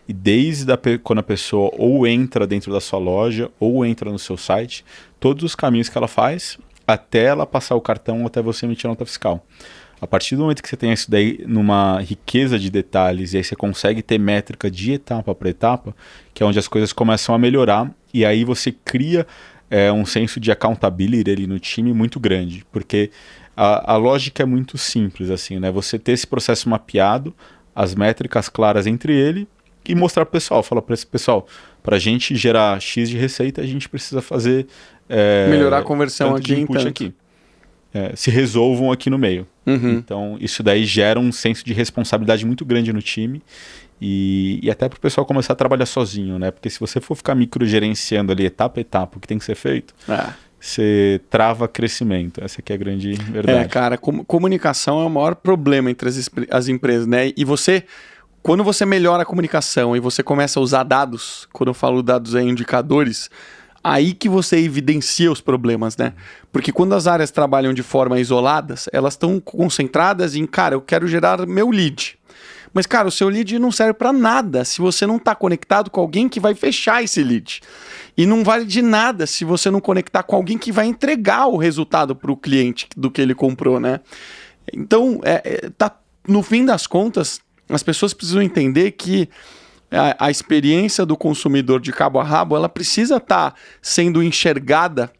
E desde quando a pessoa ou entra dentro da sua loja, ou entra no seu site, todos os caminhos que ela faz, até ela passar o cartão, até você emitir a nota fiscal. A partir do momento que você tem isso daí numa riqueza de detalhes, e aí você consegue ter métrica de etapa para etapa, que é onde as coisas começam a melhorar, e aí você cria um senso de accountability ali no time muito grande, porque a lógica é muito simples, assim, né? Você ter esse processo mapeado, as métricas claras entre ele, e mostrar para o pessoal, falar para esse pessoal, para a gente gerar X de receita, a gente precisa fazer melhorar a conversão aqui, input aqui. Se resolvam aqui no meio. Então, isso daí gera um senso de responsabilidade muito grande no time e até para o pessoal começar a trabalhar sozinho, né? Porque se você for ficar microgerenciando ali etapa a etapa o que tem que ser feito, você trava crescimento. Essa aqui é a grande verdade. Cara, comunicação é o maior problema entre as empresas, né? E quando você melhora a comunicação e você começa a usar dados, quando eu falo dados indicadores, aí que você evidencia os problemas, né? Porque quando as áreas trabalham de forma isoladas, elas estão concentradas em, cara, eu quero gerar meu lead. Mas, cara, o seu lead não serve para nada se você não está conectado com alguém que vai fechar esse lead. E não vale de nada se você não conectar com alguém que vai entregar o resultado para o cliente do que ele comprou, né? Então, no fim das contas, as pessoas precisam entender que a experiência do consumidor de cabo a rabo, ela precisa estar sendo enxergada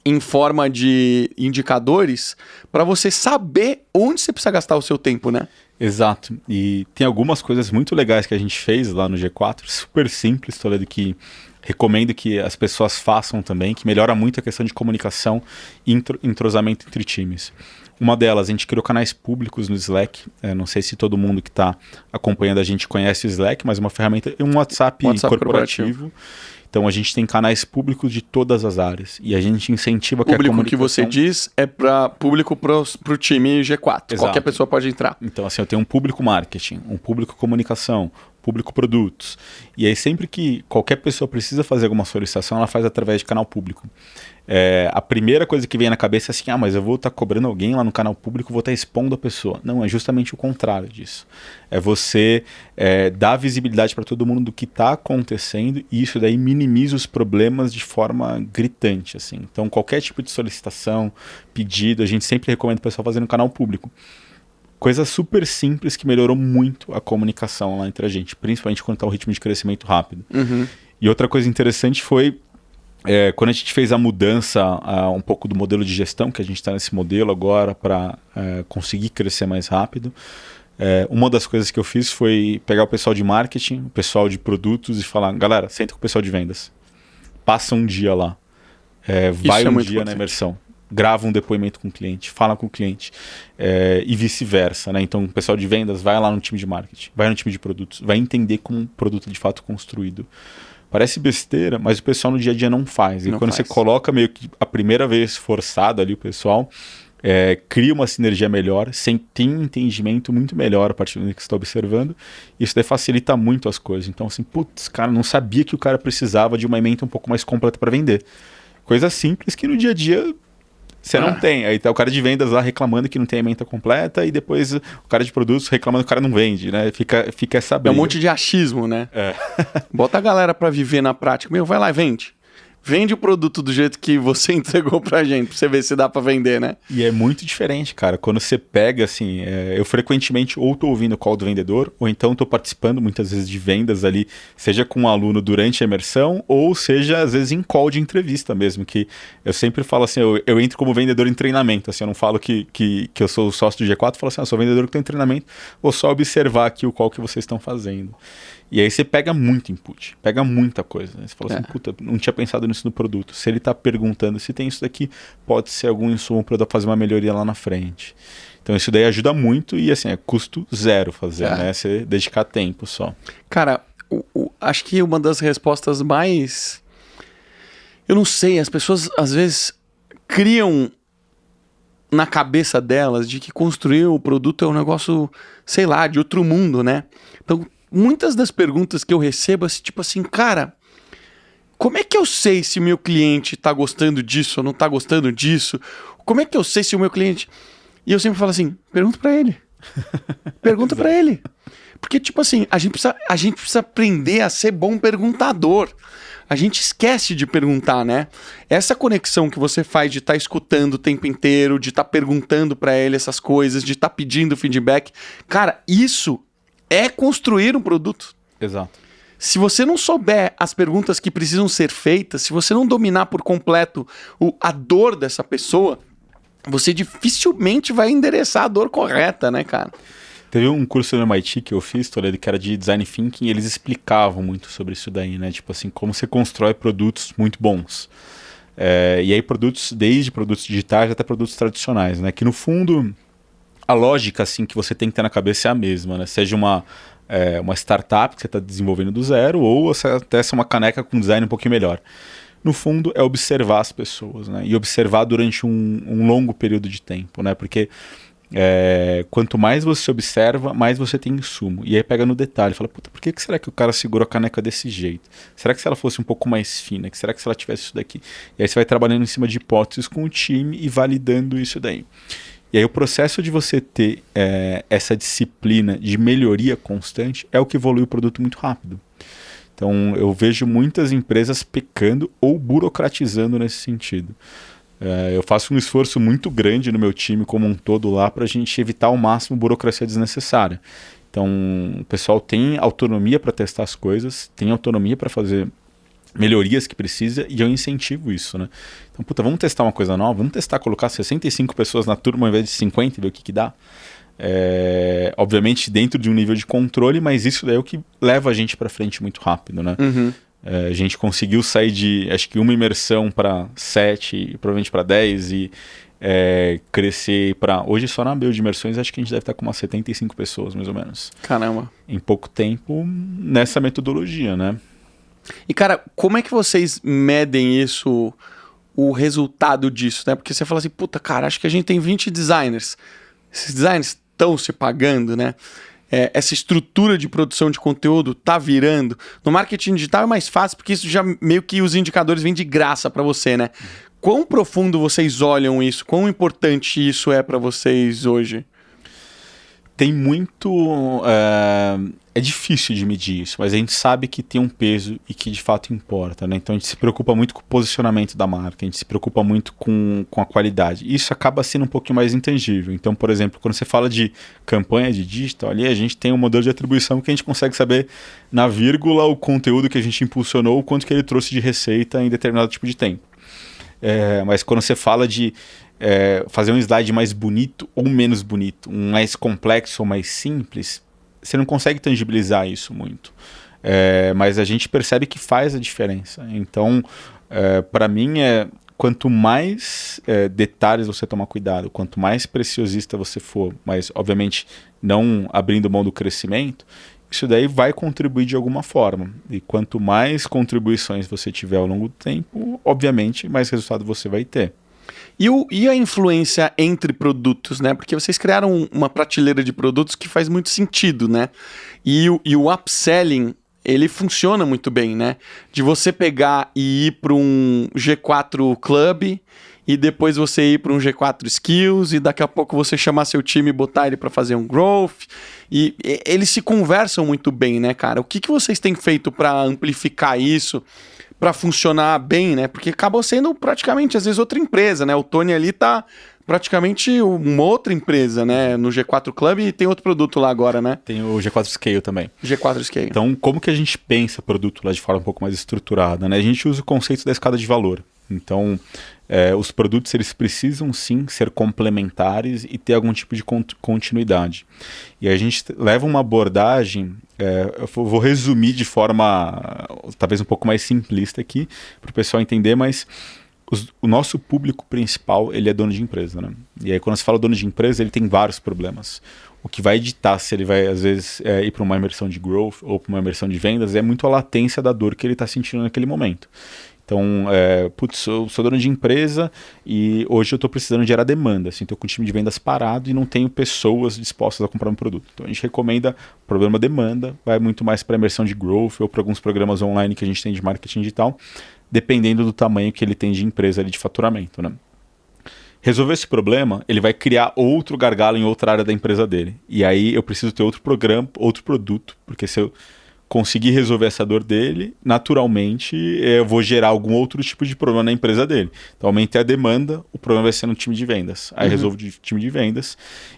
em forma de indicadores para você saber onde você precisa gastar o seu tempo, né? Exato. E tem algumas coisas muito legais que a gente fez lá no G4, super simples, Toledo, que recomendo que as pessoas façam também, que melhora muito a questão de comunicação e entrosamento entre times. Uma delas, a gente criou canais públicos no Slack. Não sei se todo mundo que está acompanhando a gente conhece o Slack, mas é uma ferramenta, um WhatsApp corporativo. Então a gente tem canais públicos de todas as áreas e a gente incentiva que a comunicação... O público que você diz é para público para o time G4. Exato. Qualquer pessoa pode entrar. Então assim, eu tenho um público marketing, um público comunicação, público produtos. E aí sempre que qualquer pessoa precisa fazer alguma solicitação, ela faz através de canal público. A primeira coisa que vem na cabeça é assim, mas eu vou estar cobrando alguém lá no canal público, vou estar expondo a pessoa. Não, é justamente o contrário disso. É você dar visibilidade para todo mundo do que está acontecendo e isso daí minimiza os problemas de forma gritante. Assim. Então qualquer tipo de solicitação, pedido, a gente sempre recomenda o pessoal fazer no canal público. Coisa super simples que melhorou muito a comunicação lá entre a gente, principalmente quando está o ritmo de crescimento rápido. Uhum. E outra coisa interessante foi quando a gente fez a mudança um pouco do modelo de gestão, que a gente está nesse modelo agora para conseguir crescer mais rápido. Uma das coisas que eu fiz foi pegar o pessoal de marketing, o pessoal de produtos e falar, galera, senta com o pessoal de vendas. Passa um dia lá. Vai um dia na imersão. Grava um depoimento com o cliente, fala com o cliente e vice-versa, né? Então o pessoal de vendas vai lá no time de marketing, vai no time de produtos, vai entender como um produto é de fato construído. Parece besteira, mas o pessoal no dia a dia não faz. E quando você coloca meio que a primeira vez forçado ali o pessoal, cria uma sinergia melhor, tem um entendimento muito melhor a partir do que você está observando. Isso daí facilita muito as coisas. Então assim, putz, cara, não sabia que o cara precisava de uma ementa um pouco mais completa para vender. Coisa simples que no dia a dia você não tem. Aí tá o cara de vendas lá reclamando que não tem a ementa completa e depois o cara de produtos reclamando que o cara não vende, né? Fica essa briga. É um monte de achismo, né? Bota a galera pra viver na prática. Vai lá e vende. Vende o produto do jeito que você entregou pra gente, pra você ver se dá pra vender, né? E é muito diferente, cara. Quando você pega, assim, eu frequentemente ou tô ouvindo o call do vendedor, ou então tô participando muitas vezes de vendas ali, seja com um aluno durante a imersão, ou seja, às vezes em call de entrevista mesmo, que eu sempre falo assim, eu entro como vendedor em treinamento, assim, eu não falo que eu sou o sócio do G4, eu falo assim, eu sou vendedor que tem treinamento, vou só observar aqui o call que vocês estão fazendo. E aí você pega muito input, pega muita coisa. Né? Você fala assim, puta, não tinha pensado nisso no produto. Se ele está perguntando se tem isso daqui, pode ser algum insumo para eu fazer uma melhoria lá na frente. Então isso daí ajuda muito e assim, é custo zero fazer, né? Você dedicar tempo só. Cara, acho que uma das respostas mais... Eu não sei, as pessoas às vezes criam na cabeça delas de que construir o produto é um negócio, sei lá, de outro mundo, né? Então... Muitas das perguntas que eu recebo é tipo assim, cara, como é que eu sei se o meu cliente tá gostando disso ou não tá gostando disso? Como é que eu sei se o meu cliente... E eu sempre falo assim, pergunta pra ele. Pergunta pra ele. Porque, tipo assim, a gente precisa aprender a ser bom perguntador. A gente esquece de perguntar, né? Essa conexão que você faz de estar escutando o tempo inteiro, de estar perguntando pra ele essas coisas, de estar pedindo feedback. Cara, isso... é construir um produto. Exato. Se você não souber as perguntas que precisam ser feitas, se você não dominar por completo a dor dessa pessoa, você dificilmente vai endereçar a dor correta, né, cara? Teve um curso no MIT que eu fiz, Toledo, que era de Design Thinking, e eles explicavam muito sobre isso daí, né? Tipo assim, como você constrói produtos muito bons. E aí desde produtos digitais até produtos tradicionais, né? Que no fundo... A lógica assim, que você tem que ter na cabeça é a mesma, né? Seja uma startup que você está desenvolvendo do zero ou até ser uma caneca com design um pouquinho melhor. No fundo, é observar as pessoas, né? E observar durante um longo período de tempo, né? Porque quanto mais você observa, mais você tem insumo. E aí pega no detalhe, fala, puta, por que será que o cara segurou a caneca desse jeito? Será que se ela fosse um pouco mais fina? Será que se ela tivesse isso daqui? E aí você vai trabalhando em cima de hipóteses com o time e validando isso daí. E aí o processo de você ter essa disciplina de melhoria constante é o que evolui o produto muito rápido. Então eu vejo muitas empresas pecando ou burocratizando nesse sentido. Eu faço um esforço muito grande no meu time como um todo lá para a gente evitar ao máximo burocracia desnecessária. Então o pessoal tem autonomia para testar as coisas, tem autonomia para fazer melhorias que precisa e eu incentivo isso, né? Então, vamos testar uma coisa nova, vamos testar colocar 65 pessoas na turma ao invés de 50 e ver o que dá. Obviamente dentro de um nível de controle, mas isso daí é o que leva a gente para frente muito rápido, né? Uhum. A gente conseguiu sair de, acho que uma imersão para 7 e provavelmente para 10 e crescer para... Hoje só na build de imersões acho que a gente deve estar com umas 75 pessoas, mais ou menos. Caramba. Em pouco tempo nessa metodologia, né? E, cara, como é que vocês medem isso, o resultado disso, né? Porque você fala assim, puta, cara, acho que a gente tem 20 designers. Esses designers estão se pagando, né? Essa estrutura de produção de conteúdo tá virando. No marketing digital é mais fácil, porque isso já meio que os indicadores vêm de graça para você, né? Quão profundo vocês olham isso? Quão importante isso é para vocês hoje? Tem muito... É difícil de medir isso, mas a gente sabe que tem um peso e que de fato importa, né? Então a gente se preocupa muito com o posicionamento da marca, a gente se preocupa muito com a qualidade. Isso acaba sendo um pouquinho mais intangível. Então, por exemplo, quando você fala de campanha de digital, ali a gente tem um modelo de atribuição que a gente consegue saber na vírgula o conteúdo que a gente impulsionou, o quanto que ele trouxe de receita em determinado tipo de tempo. Mas quando você fala de fazer um slide mais bonito ou menos bonito, um mais complexo ou mais simples, você não consegue tangibilizar isso muito. Mas a gente percebe que faz a diferença. Então, para mim, quanto mais detalhes você tomar cuidado, quanto mais preciosista você for, mas obviamente não abrindo mão do crescimento, isso daí vai contribuir de alguma forma. E quanto mais contribuições você tiver ao longo do tempo, obviamente, mais resultado você vai ter. E a influência entre produtos, né? Porque vocês criaram uma prateleira de produtos que faz muito sentido, né? E o upselling, ele funciona muito bem, né? De você pegar e ir para um G4 Club e depois você ir para um G4 Skills e daqui a pouco você chamar seu time e botar ele para fazer um growth. E eles se conversam muito bem, né, cara? O que vocês têm feito para amplificar isso? Para funcionar bem, né? Porque acabou sendo praticamente, às vezes, outra empresa, né? O Tony ali tá praticamente uma outra empresa, né? No G4 Club e tem outro produto lá agora, né? Tem o G4 Scale também. G4 Scale. Então, como que a gente pensa produto lá de forma um pouco mais estruturada, né? A gente usa o conceito da escada de valor. Então, os produtos, eles precisam sim ser complementares e ter algum tipo de continuidade. E a gente leva uma abordagem, eu vou resumir de forma talvez um pouco mais simplista aqui, para o pessoal entender, mas o nosso público principal, ele é dono de empresa, né? E aí quando se fala dono de empresa, ele tem vários problemas. O que vai ditar se ele vai, às vezes, ir para uma imersão de growth ou para uma imersão de vendas é muito a latência da dor que ele está sentindo naquele momento. Então, sou dono de empresa e hoje eu estou precisando gerar demanda. Assim, estou com o time de vendas parado e não tenho pessoas dispostas a comprar um produto. Então, a gente recomenda problema demanda, vai muito mais para imersão de growth ou para alguns programas online que a gente tem de marketing digital, dependendo do tamanho que ele tem de empresa ali de faturamento, né? Resolver esse problema, ele vai criar outro gargalo em outra área da empresa dele. E aí eu preciso ter outro programa, outro produto, porque se eu conseguir resolver essa dor dele, naturalmente eu vou gerar algum outro tipo de problema na empresa dele. Então aumentei a demanda, o problema vai ser no time de vendas. Aí resolvo o time de vendas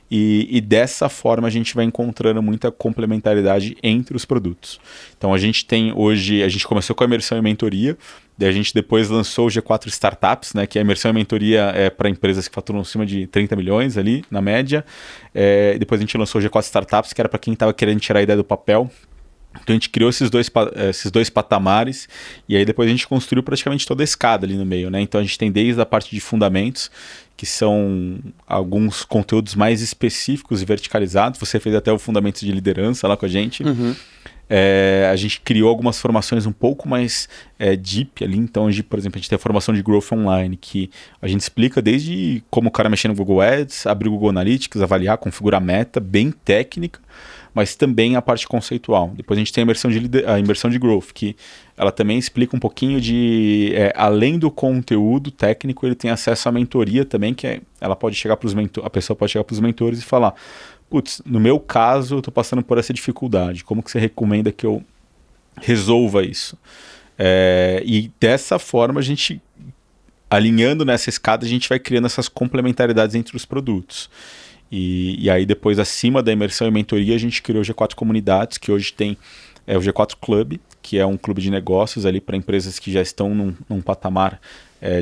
e dessa forma a gente vai encontrando muita complementaridade entre os produtos. Então a gente tem hoje, a gente começou com a imersão e mentoria, daí a gente depois lançou o G4 Startups, né, que a imersão e mentoria é para empresas que faturam acima de 30 milhões ali, na média. Depois a gente lançou o G4 Startups, que era para quem estava querendo tirar a ideia do papel. Então a gente criou esses dois patamares e aí depois a gente construiu praticamente toda a escada ali no meio, né? Então a gente tem desde a parte de fundamentos, que são alguns conteúdos mais específicos e verticalizados. Você fez até o fundamentos de liderança lá com a gente. A gente criou algumas formações um pouco mais deep ali. Então, por exemplo, a gente tem a formação de Growth Online, que a gente explica desde como o cara mexer no Google Ads, abrir o Google Analytics, avaliar, configurar meta, bem técnica, mas também a parte conceitual. Depois a gente tem a imersão de Growth, que ela também explica um pouquinho de, além do conteúdo técnico, ele tem acesso à mentoria também, que ela pode chegar a pessoa pode chegar para os mentores e falar, putz, no meu caso eu estou passando por essa dificuldade, como que você recomenda que eu resolva isso? E dessa forma a gente, alinhando nessa escada, a gente vai criando essas complementaridades entre os produtos. E aí depois, acima da imersão e mentoria, a gente criou o G4 Comunidades, que hoje tem o G4 Club, que é um clube de negócios ali para empresas que já estão num patamar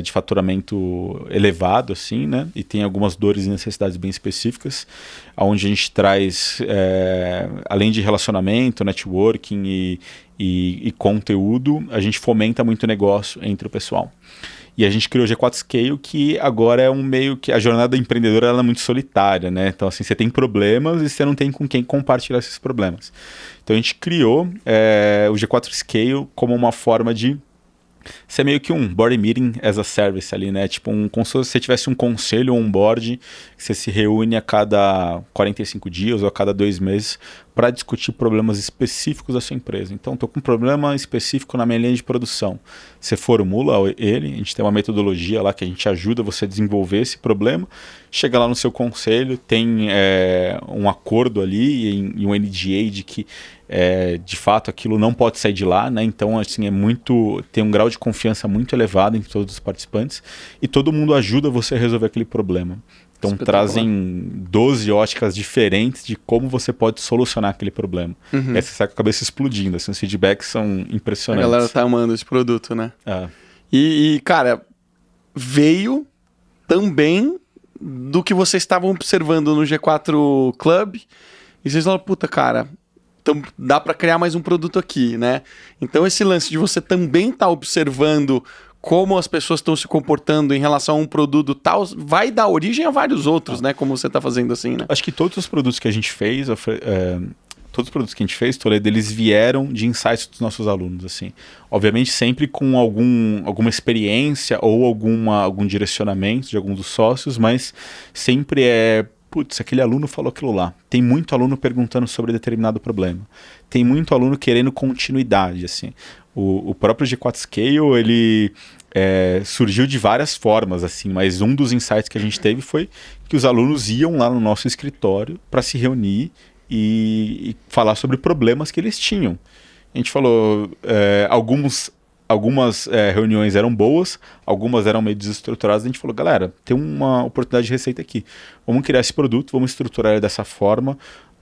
de faturamento elevado, assim, né? E tem algumas dores e necessidades bem específicas, onde a gente traz, além de relacionamento, networking e conteúdo, a gente fomenta muito negócio entre o pessoal. E a gente criou o G4 Scale, que agora é meio que a jornada empreendedora ela é muito solitária, né? Então, assim, você tem problemas e você não tem com quem compartilhar esses problemas. Então, a gente criou o G4 Scale como uma forma de ser meio que um board meeting as a service ali, né? Tipo, como se você tivesse um conselho ou um board que você se reúne a cada 45 dias ou a cada 2 meses para discutir problemas específicos da sua empresa. Então, estou com um problema específico na minha linha de produção. Você formula ele, a gente tem uma metodologia lá que a gente ajuda você a desenvolver esse problema, chega lá no seu conselho, tem um acordo ali e um NDA de que de fato aquilo não pode sair de lá, né? Então, assim, tem um grau de confiança muito elevado entre todos os participantes e todo mundo ajuda você a resolver aquele problema. Então trazem 12 óticas diferentes de como você pode solucionar aquele problema. Uhum. E aí você sai com a cabeça explodindo, assim, os feedbacks são impressionantes. A galera tá amando esse produto, né? É. E, cara, veio também do que vocês estavam observando no G4 Club. E vocês falaram, puta, cara, então dá para criar mais um produto aqui, né? Então esse lance de você também estar observando como as pessoas estão se comportando em relação a um produto tal, vai dar origem a vários outros, né? Como você está fazendo assim, né? Acho que todos os produtos que a gente fez, Toledo, eles vieram de insights dos nossos alunos, assim. Obviamente sempre com alguma experiência ou algum direcionamento de algum dos sócios, mas sempre putz, aquele aluno falou aquilo lá. Tem muito aluno perguntando sobre determinado problema. Tem muito aluno querendo continuidade, assim. O próprio G4 Scale, ele surgiu de várias formas, assim, mas um dos insights que a gente teve foi que os alunos iam lá no nosso escritório para se reunir e falar sobre problemas que eles tinham. A gente falou, algumas reuniões eram boas, algumas eram meio desestruturadas, a gente falou, galera, tem uma oportunidade de receita aqui. Vamos criar esse produto, vamos estruturar ele dessa forma,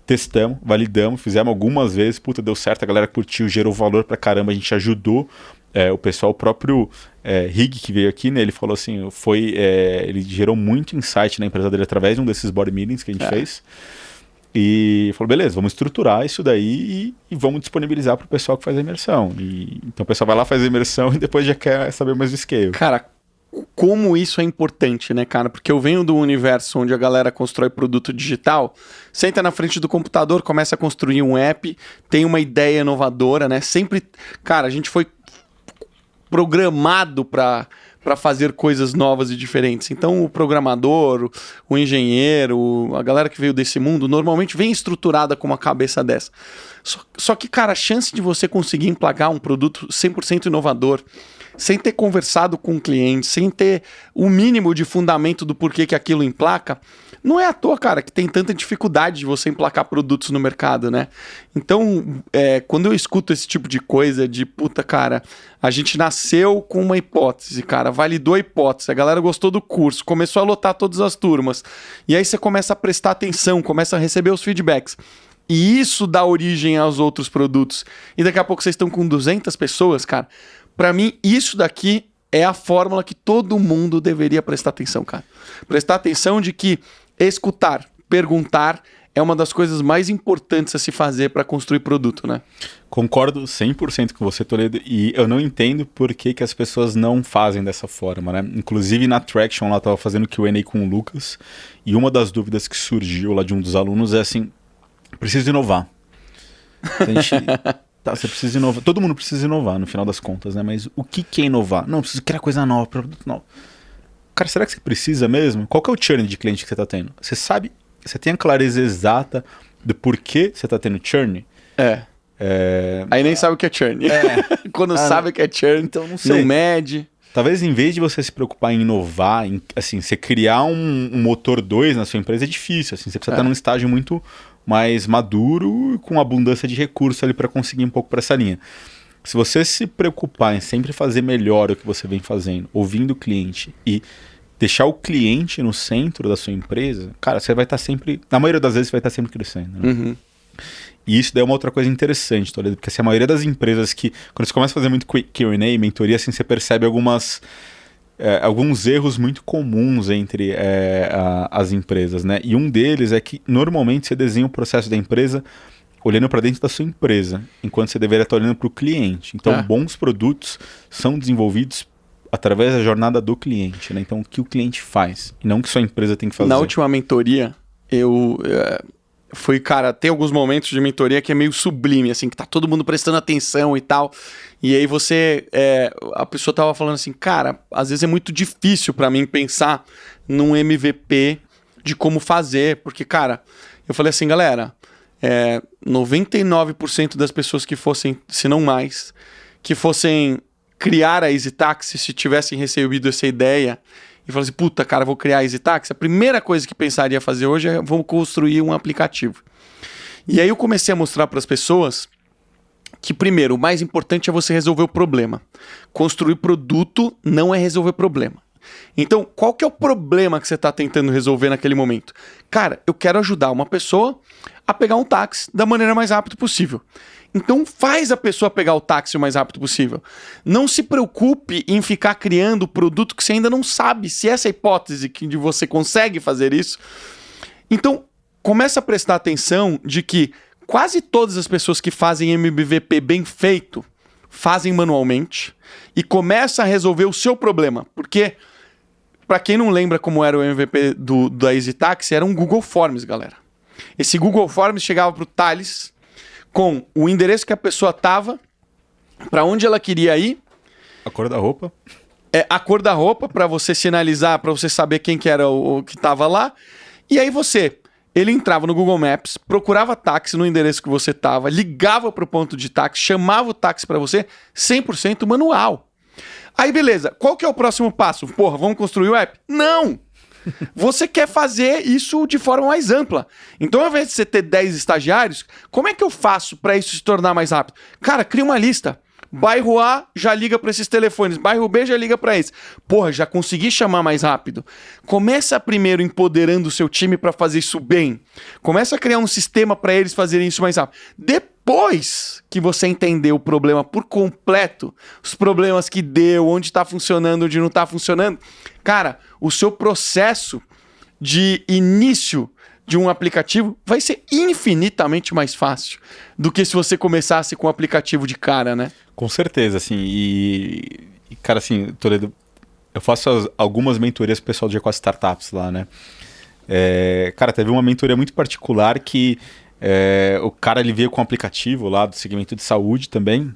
testamos, validamos, fizemos algumas vezes, puta, deu certo, a galera curtiu, gerou valor pra caramba, a gente ajudou o pessoal, o próprio Rig que veio aqui, né, ele falou assim, ele gerou muito insight na empresa dele através de um desses board meetings que a gente fez. E falou, beleza, vamos estruturar isso daí e vamos disponibilizar para o pessoal que faz a imersão. Então o pessoal vai lá, faz a imersão e depois já quer saber mais do scale. Cara, como isso é importante, né, cara? Porque eu venho do universo onde a galera constrói produto digital, senta na frente do computador, começa a construir um app, tem uma ideia inovadora, né? Sempre, cara, a gente foi programado para fazer coisas novas e diferentes. Então, o programador, o engenheiro, a galera que veio desse mundo, normalmente vem estruturada com uma cabeça dessa. Só que, cara, a chance de você conseguir emplacar um produto 100% inovador, sem ter conversado com o cliente, sem ter o mínimo de fundamento do porquê que aquilo emplaca, não é à toa, cara, que tem tanta dificuldade de você emplacar produtos no mercado, né? Então, quando eu escuto esse tipo de coisa de, puta, cara, a gente nasceu com uma hipótese, cara, validou a hipótese, a galera gostou do curso, começou a lotar todas as turmas, e aí você começa a prestar atenção, começa a receber os feedbacks. E isso dá origem aos outros produtos. E daqui a pouco vocês estão com 200 pessoas, cara. Pra mim, isso daqui é a fórmula que todo mundo deveria prestar atenção, cara. Prestar atenção de que escutar, perguntar é uma das coisas mais importantes a se fazer para construir produto, né? Concordo 100% com você, Toledo, e eu não entendo por que as pessoas não fazem dessa forma, né? Inclusive na Traction, lá eu tava fazendo Q&A com o Lucas, e uma das dúvidas que surgiu lá de um dos alunos é assim, preciso inovar. Tá, você precisa inovar. Todo mundo precisa inovar, no final das contas, né? Mas o que é inovar? Não, preciso criar coisa nova, produto novo. Cara, será que você precisa mesmo? Qual que é o churn de cliente que você tá tendo? Você sabe, você tem a clareza exata do porquê você tá tendo churn? Aí nem sabe o que é churn. Quando sabe o que é churn, então não sei. Não mede. Talvez em vez de você se preocupar em inovar, assim, você criar um motor 2 na sua empresa é difícil. Assim, você precisa estar num estágio muito mais maduro e com abundância de recursos ali para conseguir um pouco para essa linha. Se você se preocupar em sempre fazer melhor o que você vem fazendo, ouvindo o cliente e deixar o cliente no centro da sua empresa, cara, você vai estar sempre, na maioria das vezes, você vai estar sempre crescendo. Né? Uhum. E isso daí é uma outra coisa interessante, Toledo, porque assim, a maioria das empresas que, quando você começa a fazer muito Q&A, mentoria, assim, você percebe alguns erros muito comuns entre as empresas, né? E um deles é que, normalmente, você desenha o processo da empresa olhando para dentro da sua empresa, enquanto você deveria estar olhando para o cliente. Então, bons produtos são desenvolvidos através da jornada do cliente, né? Então, o que o cliente faz, e não o que sua empresa tem que fazer. Na última mentoria, tem alguns momentos de mentoria que é meio sublime, assim, que tá todo mundo prestando atenção e tal. E aí a pessoa tava falando assim, cara, às vezes é muito difícil para mim pensar num MVP de como fazer, porque, cara, eu falei assim, galera, 99% das pessoas que fossem, se não mais, que fossem criar a EasyTaxi, se tivessem recebido essa ideia e falassem, puta, cara, vou criar a EasyTaxi, a primeira coisa que pensaria fazer hoje é vou construir um aplicativo. E aí eu comecei a mostrar para as pessoas que, primeiro, o mais importante é você resolver o problema. Construir produto não é resolver problema. Então, qual que é o problema que você está tentando resolver naquele momento? Cara, eu quero ajudar uma pessoa a pegar um táxi da maneira mais rápida possível. Então, faz a pessoa pegar o táxi o mais rápido possível. Não se preocupe em ficar criando produto que você ainda não sabe se essa hipótese que você consegue fazer isso. Então, começa a prestar atenção de que quase todas as pessoas que fazem MVP bem feito fazem manualmente e começa a resolver o seu problema. Porque, para quem não lembra como era o MVP da EasyTaxi, era um Google Forms, galera. Esse Google Forms chegava para o Thales com o endereço que a pessoa tava, para onde ela queria ir. A cor da roupa. A cor da roupa, para você sinalizar, para você saber quem que era o que tava lá. E aí ele entrava no Google Maps, procurava táxi no endereço que você tava, ligava para o ponto de táxi, chamava o táxi para você, 100% manual. Aí beleza, qual que é o próximo passo? Porra, vamos construir o app? Não! Você quer fazer isso de forma mais ampla. Então, ao invés de você ter 10 estagiários, como é que eu faço para isso se tornar mais rápido? Cara, cria uma lista. Bairro A já liga para esses telefones, bairro B já liga para esse. Porra, já consegui chamar mais rápido. Começa primeiro empoderando o seu time para fazer isso bem. Começa a criar um sistema para eles fazerem isso mais rápido. Depois que você entender o problema por completo, os problemas que deu, onde está funcionando, onde não está funcionando, cara, o seu processo de início de um aplicativo vai ser infinitamente mais fácil do que se você começasse com o aplicativo de cara, né? Com certeza, assim, e cara, assim, Toledo, eu faço algumas mentorias pro pessoal de Eco Startups lá, né? Cara, teve uma mentoria muito particular que o cara, ele veio com um aplicativo lá do segmento de saúde também,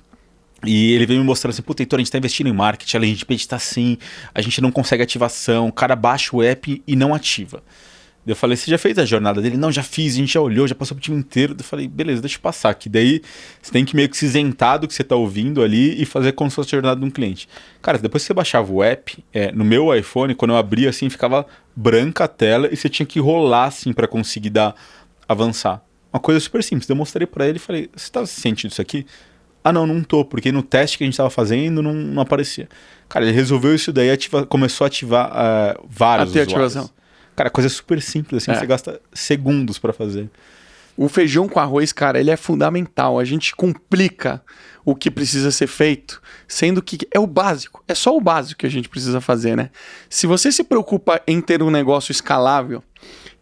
e ele veio me mostrando assim, puta, Heitor, a gente tá investindo em marketing, a gente tá assim, a gente não consegue ativação, o cara baixa o app e não ativa. Eu falei, você já fez a jornada dele? Não, já fiz, a gente já olhou, já passou pro time inteiro. Eu falei, beleza, deixa eu passar aqui. Daí você tem que meio que se isentar do que você tá ouvindo ali e fazer como se fosse a jornada de um cliente. Cara, depois que você baixava o app, no meu iPhone, quando eu abria assim, ficava branca a tela e você tinha que rolar assim para conseguir avançar. Uma coisa super simples. Eu mostrei para ele e falei, você tá sentindo isso aqui? Ah, não tô, porque no teste que a gente tava fazendo não aparecia. Cara, ele resolveu isso daí e começou a ativar vários usuários. Cara, coisa super simples, assim, você gasta segundos para fazer. O feijão com arroz, cara, ele é fundamental. A gente complica o que precisa ser feito, sendo que é o básico. É só o básico que a gente precisa fazer, né? Se você se preocupa em ter um negócio escalável,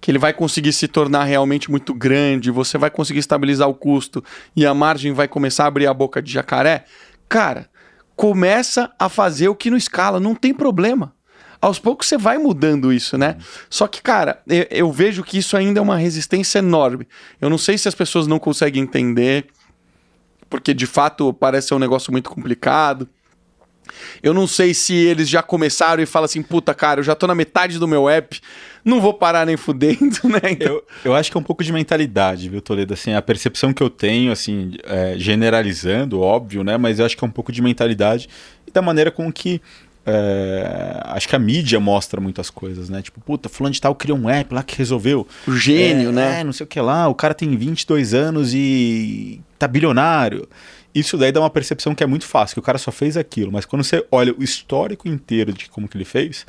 que ele vai conseguir se tornar realmente muito grande, você vai conseguir estabilizar o custo e a margem vai começar a abrir a boca de jacaré, cara, começa a fazer o que não escala, não tem problema. Aos poucos você vai mudando isso, né? Só que, cara, eu vejo que isso ainda é uma resistência enorme. Eu não sei se as pessoas não conseguem entender, porque de fato parece ser um negócio muito complicado. Eu não sei se eles já começaram e falam assim, puta, cara, eu já tô na metade do meu app, não vou parar nem fudendo, né? Então... Eu acho que é um pouco de mentalidade, viu, Toledo? Assim, a percepção que eu tenho, assim, generalizando, óbvio, né? Mas eu acho que é um pouco de mentalidade e da maneira com que acho que a mídia mostra muitas coisas, né? Tipo, puta, fulano de tal criou um app lá que resolveu. O gênio, né? Não sei o que lá, o cara tem 22 anos e tá bilionário. Isso daí dá uma percepção que é muito fácil, que o cara só fez aquilo. Mas quando você olha o histórico inteiro de como que ele fez,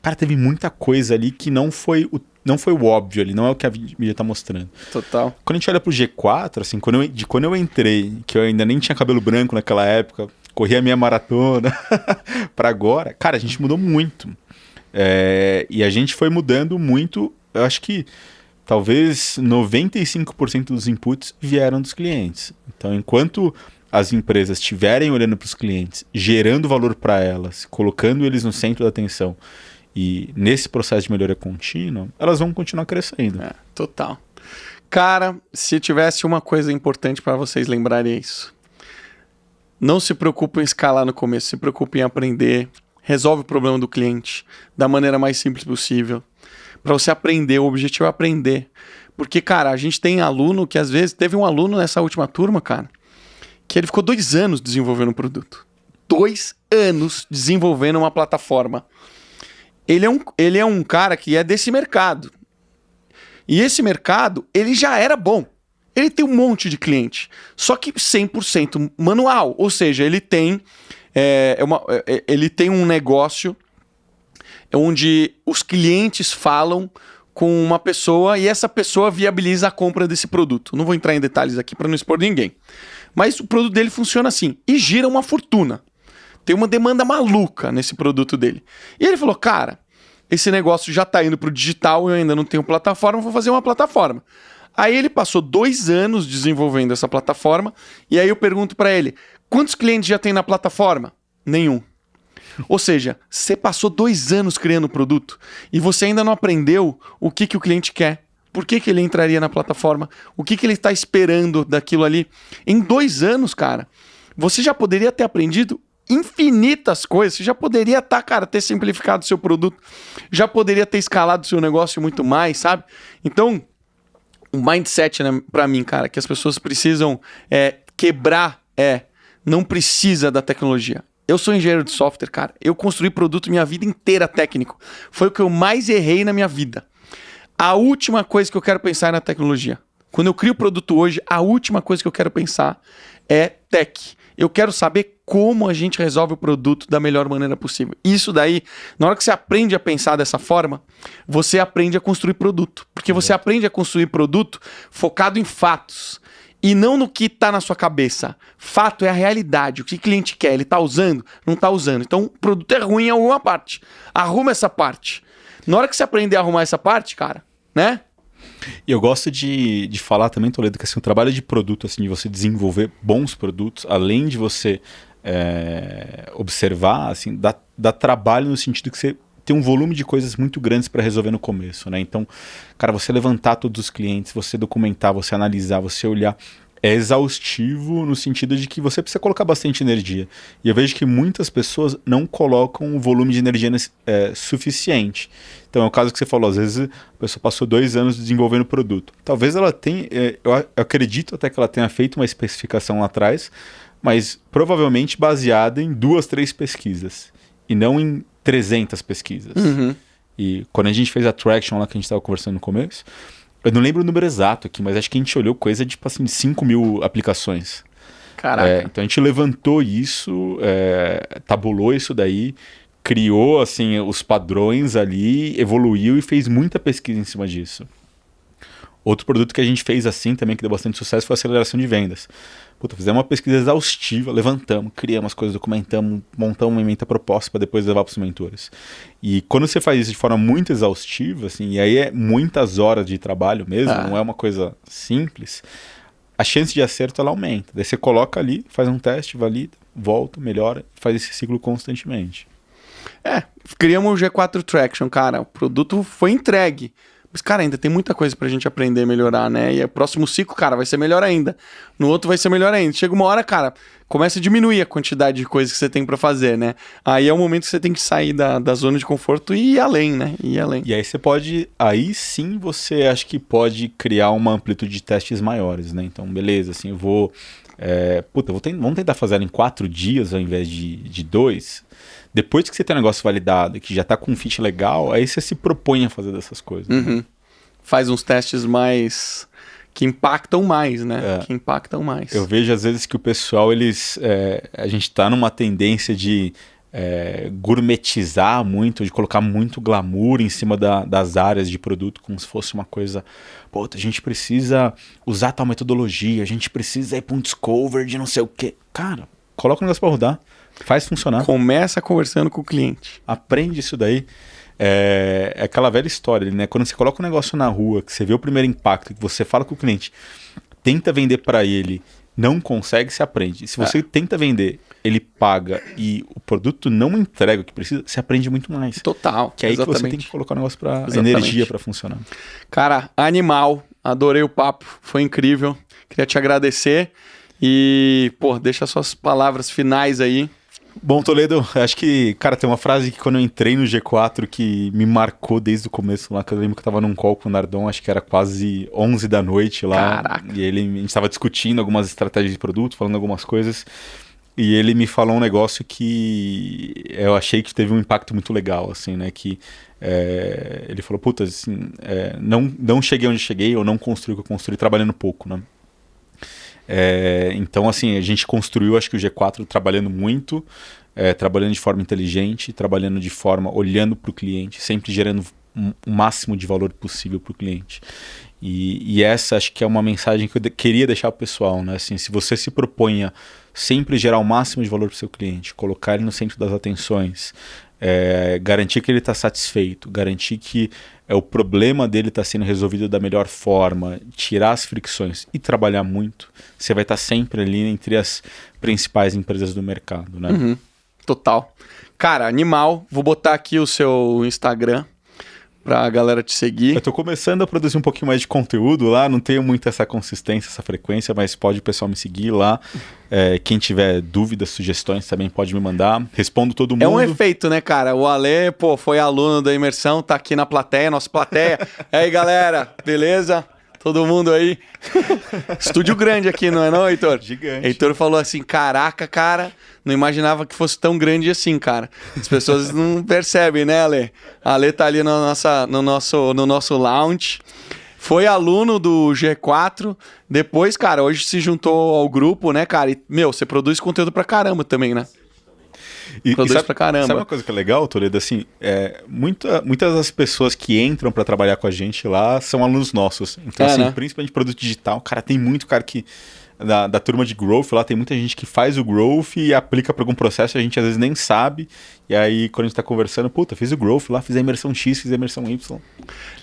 cara, teve muita coisa ali que não foi o óbvio ali, não é o que a mídia tá mostrando. Total. Quando a gente olha pro G4, assim, quando eu entrei, que eu ainda nem tinha cabelo branco naquela época, corri a minha maratona pra agora, cara, a gente mudou muito. E a gente foi mudando muito, eu acho que talvez 95% dos inputs vieram dos clientes. Então, enquanto as empresas estiverem olhando para os clientes, gerando valor para elas, colocando eles no centro da atenção e nesse processo de melhoria contínua, elas vão continuar crescendo. Total. Cara, se tivesse uma coisa importante para vocês lembrarem é isso. Não se preocupe em escalar no começo, se preocupe em aprender, resolve o problema do cliente da maneira mais simples possível. Para você aprender, o objetivo é aprender. Porque, cara, a gente tem aluno que às vezes... Teve um aluno nessa última turma, cara, que ele ficou 2 anos desenvolvendo um produto. 2 anos desenvolvendo uma plataforma. Ele é um cara que é desse mercado. E esse mercado, ele já era bom. Ele tem um monte de cliente. Só que 100% manual. Ou seja, ele tem um negócio onde os clientes falam com uma pessoa e essa pessoa viabiliza a compra desse produto. Não vou entrar em detalhes aqui para não expor ninguém. Mas o produto dele funciona assim e gira uma fortuna. Tem uma demanda maluca nesse produto dele. E ele falou, cara, esse negócio já está indo para o digital, eu ainda não tenho plataforma, vou fazer uma plataforma. Aí ele passou 2 anos desenvolvendo essa plataforma e aí eu pergunto para ele, quantos clientes já tem na plataforma? Nenhum. Ou seja, você passou 2 anos criando o produto e você ainda não aprendeu o que o cliente quer. Por que ele entraria na plataforma? O que ele está esperando daquilo ali? Em 2 anos, cara, você já poderia ter aprendido infinitas coisas. Você já poderia ter simplificado o seu produto. Já poderia ter escalado o seu negócio muito mais, sabe? Então, o mindset, né, para mim, cara, que as pessoas precisam quebrar não precisa da tecnologia. Eu sou engenheiro de software, cara. Eu construí produto minha vida inteira técnico. Foi o que eu mais errei na minha vida. A última coisa que eu quero pensar é na tecnologia. Quando eu crio o produto hoje, a última coisa que eu quero pensar é tech. Eu quero saber como a gente resolve o produto da melhor maneira possível. Isso daí, na hora que você aprende a pensar dessa forma, você aprende a construir produto. Porque você aprende a construir produto focado em fatos. E não no que está na sua cabeça. Fato é a realidade. O que o cliente quer, ele está usando? Não está usando. Então, o produto é ruim em alguma parte. Arruma essa parte. Na hora que você aprender a arrumar essa parte, cara, né? E eu gosto de falar também, Toledo, que assim, o trabalho de produto, assim, de você desenvolver bons produtos, além de você observar, assim, dá trabalho no sentido que você tem um volume de coisas muito grandes para resolver no começo, né? Então, cara, você levantar todos os clientes, você documentar, você analisar, você olhar, é exaustivo no sentido de que você precisa colocar bastante energia. E eu vejo que muitas pessoas não colocam o volume de energia suficiente. Então, é o caso que você falou, às vezes a pessoa passou 2 anos desenvolvendo o produto. Talvez ela tenha, eu acredito até que ela tenha feito uma especificação lá atrás, mas provavelmente baseada em 2, 3 pesquisas, e não em 300 pesquisas. Uhum. E quando a gente fez a Traction lá que a gente estava conversando no começo, eu não lembro o número exato aqui, mas acho que a gente olhou coisa de, tipo assim, 5.000 aplicações. Caraca. Então a gente levantou isso, tabulou isso daí, criou assim, os padrões ali, evoluiu e fez muita pesquisa em cima disso. Outro produto que a gente fez assim também, que deu bastante sucesso, foi a aceleração de vendas. Puta, fizemos uma pesquisa exaustiva, levantamos, criamos as coisas, documentamos, montamos uma ementa proposta para depois levar para os mentores. E quando você faz isso de forma muito exaustiva, assim, e aí é muitas horas de trabalho mesmo, não é uma coisa simples, a chance de acerto ela aumenta. Daí você coloca ali, faz um teste, valida, volta, melhora, faz esse ciclo constantemente. Criamos o G4 Traction, cara. O produto foi entregue. Mas, cara, ainda tem muita coisa pra gente aprender, melhorar, né? E o próximo ciclo, cara, vai ser melhor ainda. No outro vai ser melhor ainda. Chega uma hora, cara, começa a diminuir a quantidade de coisas que você tem pra fazer, né? Aí é o momento que você tem que sair da zona de conforto e ir além, né? Ir além. E aí você pode, aí sim você acha que pode criar uma amplitude de testes maiores, né? Então, beleza, assim, eu vou... vamos tentar fazer ela em 4 dias ao invés de 2. Depois que você tem um negócio validado, que já tá com um fit legal, aí você se propõe a fazer dessas coisas. Uhum. Né? Faz uns testes mais... que impactam mais, né? Que impactam mais. Eu vejo às vezes que o pessoal, a gente tá numa tendência de gourmetizar muito, de colocar muito glamour em cima das áreas de produto, como se fosse uma coisa, pô, a gente precisa usar tal metodologia, a gente precisa ir para um discover de não sei o quê. Cara, coloca o negócio para rodar, faz funcionar. Começa conversando com o cliente. Aprende isso daí. É aquela velha história, né? Quando você coloca um negócio na rua, que você vê o primeiro impacto, que você fala com o cliente, tenta vender para ele, não consegue, você aprende. Se você tenta vender, ele paga e o produto não entrega o que precisa, você aprende muito mais. Total. Que é aí que você tem que colocar o negócio para energia para funcionar. Cara, animal. Adorei o papo. Foi incrível. Queria te agradecer. E, pô, deixa suas palavras finais aí. Bom, Toledo, acho que, cara, tem uma frase que quando eu entrei no G4 que me marcou desde o começo lá, que eu lembro que eu tava num call com o Nardon, acho que era quase 11 da noite lá. Caraca. E a gente tava discutindo algumas estratégias de produto, falando algumas coisas. E ele me falou um negócio que eu achei que teve um impacto muito legal, assim, né? Que ele falou, puta, assim, não cheguei onde cheguei, ou não construí o que eu construí trabalhando pouco, né? Então, assim, a gente construiu, acho que o G4 trabalhando muito, trabalhando de forma inteligente, trabalhando de forma, olhando para o cliente, sempre gerando o máximo de valor possível para o cliente. E essa acho que é uma mensagem que eu queria deixar para o pessoal, né? Assim, se você se propõe a sempre gerar o máximo de valor para o seu cliente, colocar ele no centro das atenções, garantir que ele está satisfeito, garantir que o problema dele está sendo resolvido da melhor forma, tirar as fricções e trabalhar muito, você vai estar sempre ali entre as principais empresas do mercado, né? Uhum. Total. Cara, animal. Vou botar aqui o seu Instagram pra galera te seguir. Eu tô começando a produzir um pouquinho mais de conteúdo lá, não tenho muito essa consistência, essa frequência, mas pode o pessoal me seguir lá. Quem tiver dúvidas, sugestões também pode me mandar. Respondo todo mundo. É um efeito, né, cara? O Ale, pô, foi aluno da imersão, tá aqui na plateia, nossa plateia. E aí, galera, beleza? Todo mundo aí. Estúdio grande aqui, não é não, Heitor? Gigante. Heitor falou assim, caraca, cara, não imaginava que fosse tão grande assim, cara. As pessoas não percebem, né, Ale? A Ale tá ali no nosso lounge. Foi aluno do G4. Depois, cara, hoje se juntou ao grupo, né, cara? E, você produz conteúdo pra caramba também, né? Produz sabe, pra caramba. Sabe uma coisa que é legal, Toledo? Assim, muitas das pessoas que entram para trabalhar com a gente lá são alunos nossos. Então, assim, né? Principalmente produto digital, cara, tem muito cara que... Da turma de growth lá, tem muita gente que faz o growth e aplica para algum processo, a gente às vezes nem sabe. E aí, quando a gente tá conversando, puta, fiz o growth lá, fiz a imersão X, fiz a imersão Y.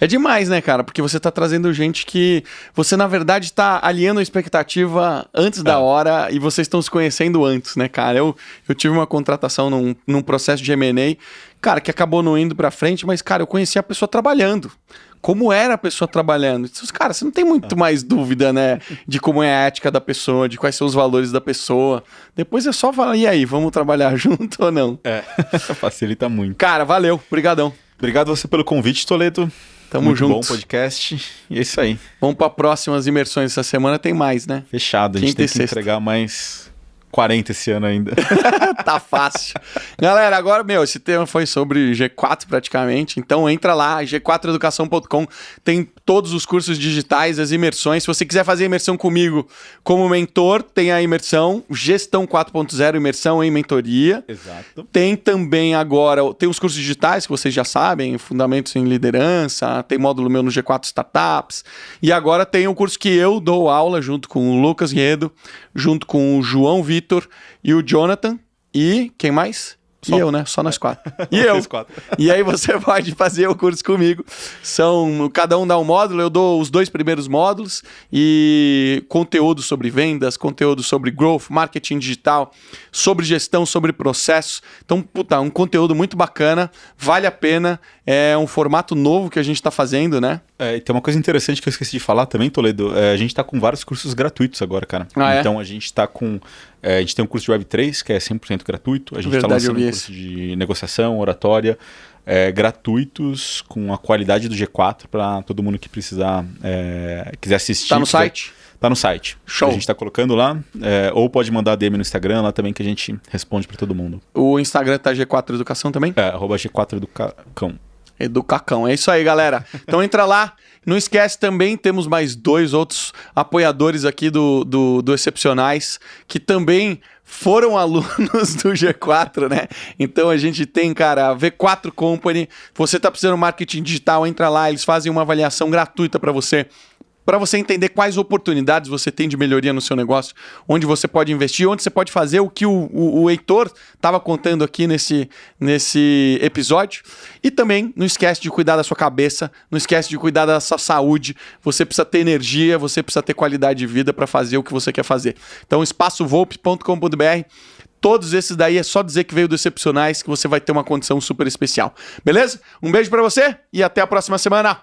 É demais, né, cara? Porque você tá trazendo gente que você, na verdade, tá alinhando a expectativa antes da hora e vocês estão se conhecendo antes, né, cara? Eu tive uma contratação num processo de M&A, cara, que acabou não indo pra frente, mas, cara, eu conheci a pessoa trabalhando. Como era a pessoa trabalhando. Cara, você não tem muito mais dúvida, né? De como é a ética da pessoa, de quais são os valores da pessoa. Depois é só falar, e aí, vamos trabalhar junto ou não? Facilita muito. Cara, valeu. Brigadão. Obrigado você pelo convite, Toledo. Tamo muito junto. Bom podcast. E é isso aí. Vamos para próximas imersões. Essa semana tem mais, né? Fechado. A gente Quinta e tem que sexta. entregar mais 40 esse ano ainda. Tá fácil. Galera, agora, esse tema foi sobre G4 praticamente, então entra lá, g4educação.com, tem todos os cursos digitais, as imersões. Se você quiser fazer imersão comigo como mentor, tem a imersão Gestão 4.0, imersão em mentoria. Exato. Tem também agora, tem os cursos digitais que vocês já sabem, Fundamentos em Liderança, tem módulo meu no G4 Startups, e agora tem o curso que eu dou aula junto com o Lucas Riedo, junto com o João Vitor e o Jonathan, e quem mais? E eu, né? Só nós 4. E eu. Vocês 4. E aí você pode fazer o curso comigo. Cada um dá um módulo, eu dou os 2 primeiros módulos e conteúdo sobre vendas, conteúdo sobre growth, marketing digital, sobre gestão, sobre processos. Então, puta, um conteúdo muito bacana, vale a pena. É um formato novo que a gente está fazendo, né? E tem uma coisa interessante que eu esqueci de falar também, Toledo. A gente tá com vários cursos gratuitos agora, cara. Então a gente tá com... a gente tem um curso de Web3, que é 100% gratuito. A gente está lançando um curso de negociação, oratória, gratuitos, com a qualidade do G4 para todo mundo que precisar, quiser assistir. Tá no site? Tá no site. Show. A gente tá colocando lá, ou pode mandar DM no Instagram lá também, que a gente responde para todo mundo. O Instagram tá G4 Educação também? @G4 Educacão. Educacão, é isso aí, galera. Então entra lá. Não esquece também, temos mais 2 outros apoiadores aqui do Excepcionais, que também foram alunos do G4, né? Então a gente tem, cara, a V4 Company. Você tá precisando de marketing digital, entra lá, eles fazem uma avaliação gratuita para você entender quais oportunidades você tem de melhoria no seu negócio, onde você pode investir, onde você pode fazer o que o Heitor estava contando aqui nesse episódio. E também não esquece de cuidar da sua cabeça, não esquece de cuidar da sua saúde. Você precisa ter energia, você precisa ter qualidade de vida para fazer o que você quer fazer. Então, espaçovolpe.com.br. Todos esses daí é só dizer que veio do Excepcionais que você vai ter uma condição super especial. Beleza? Um beijo para você e até a próxima semana.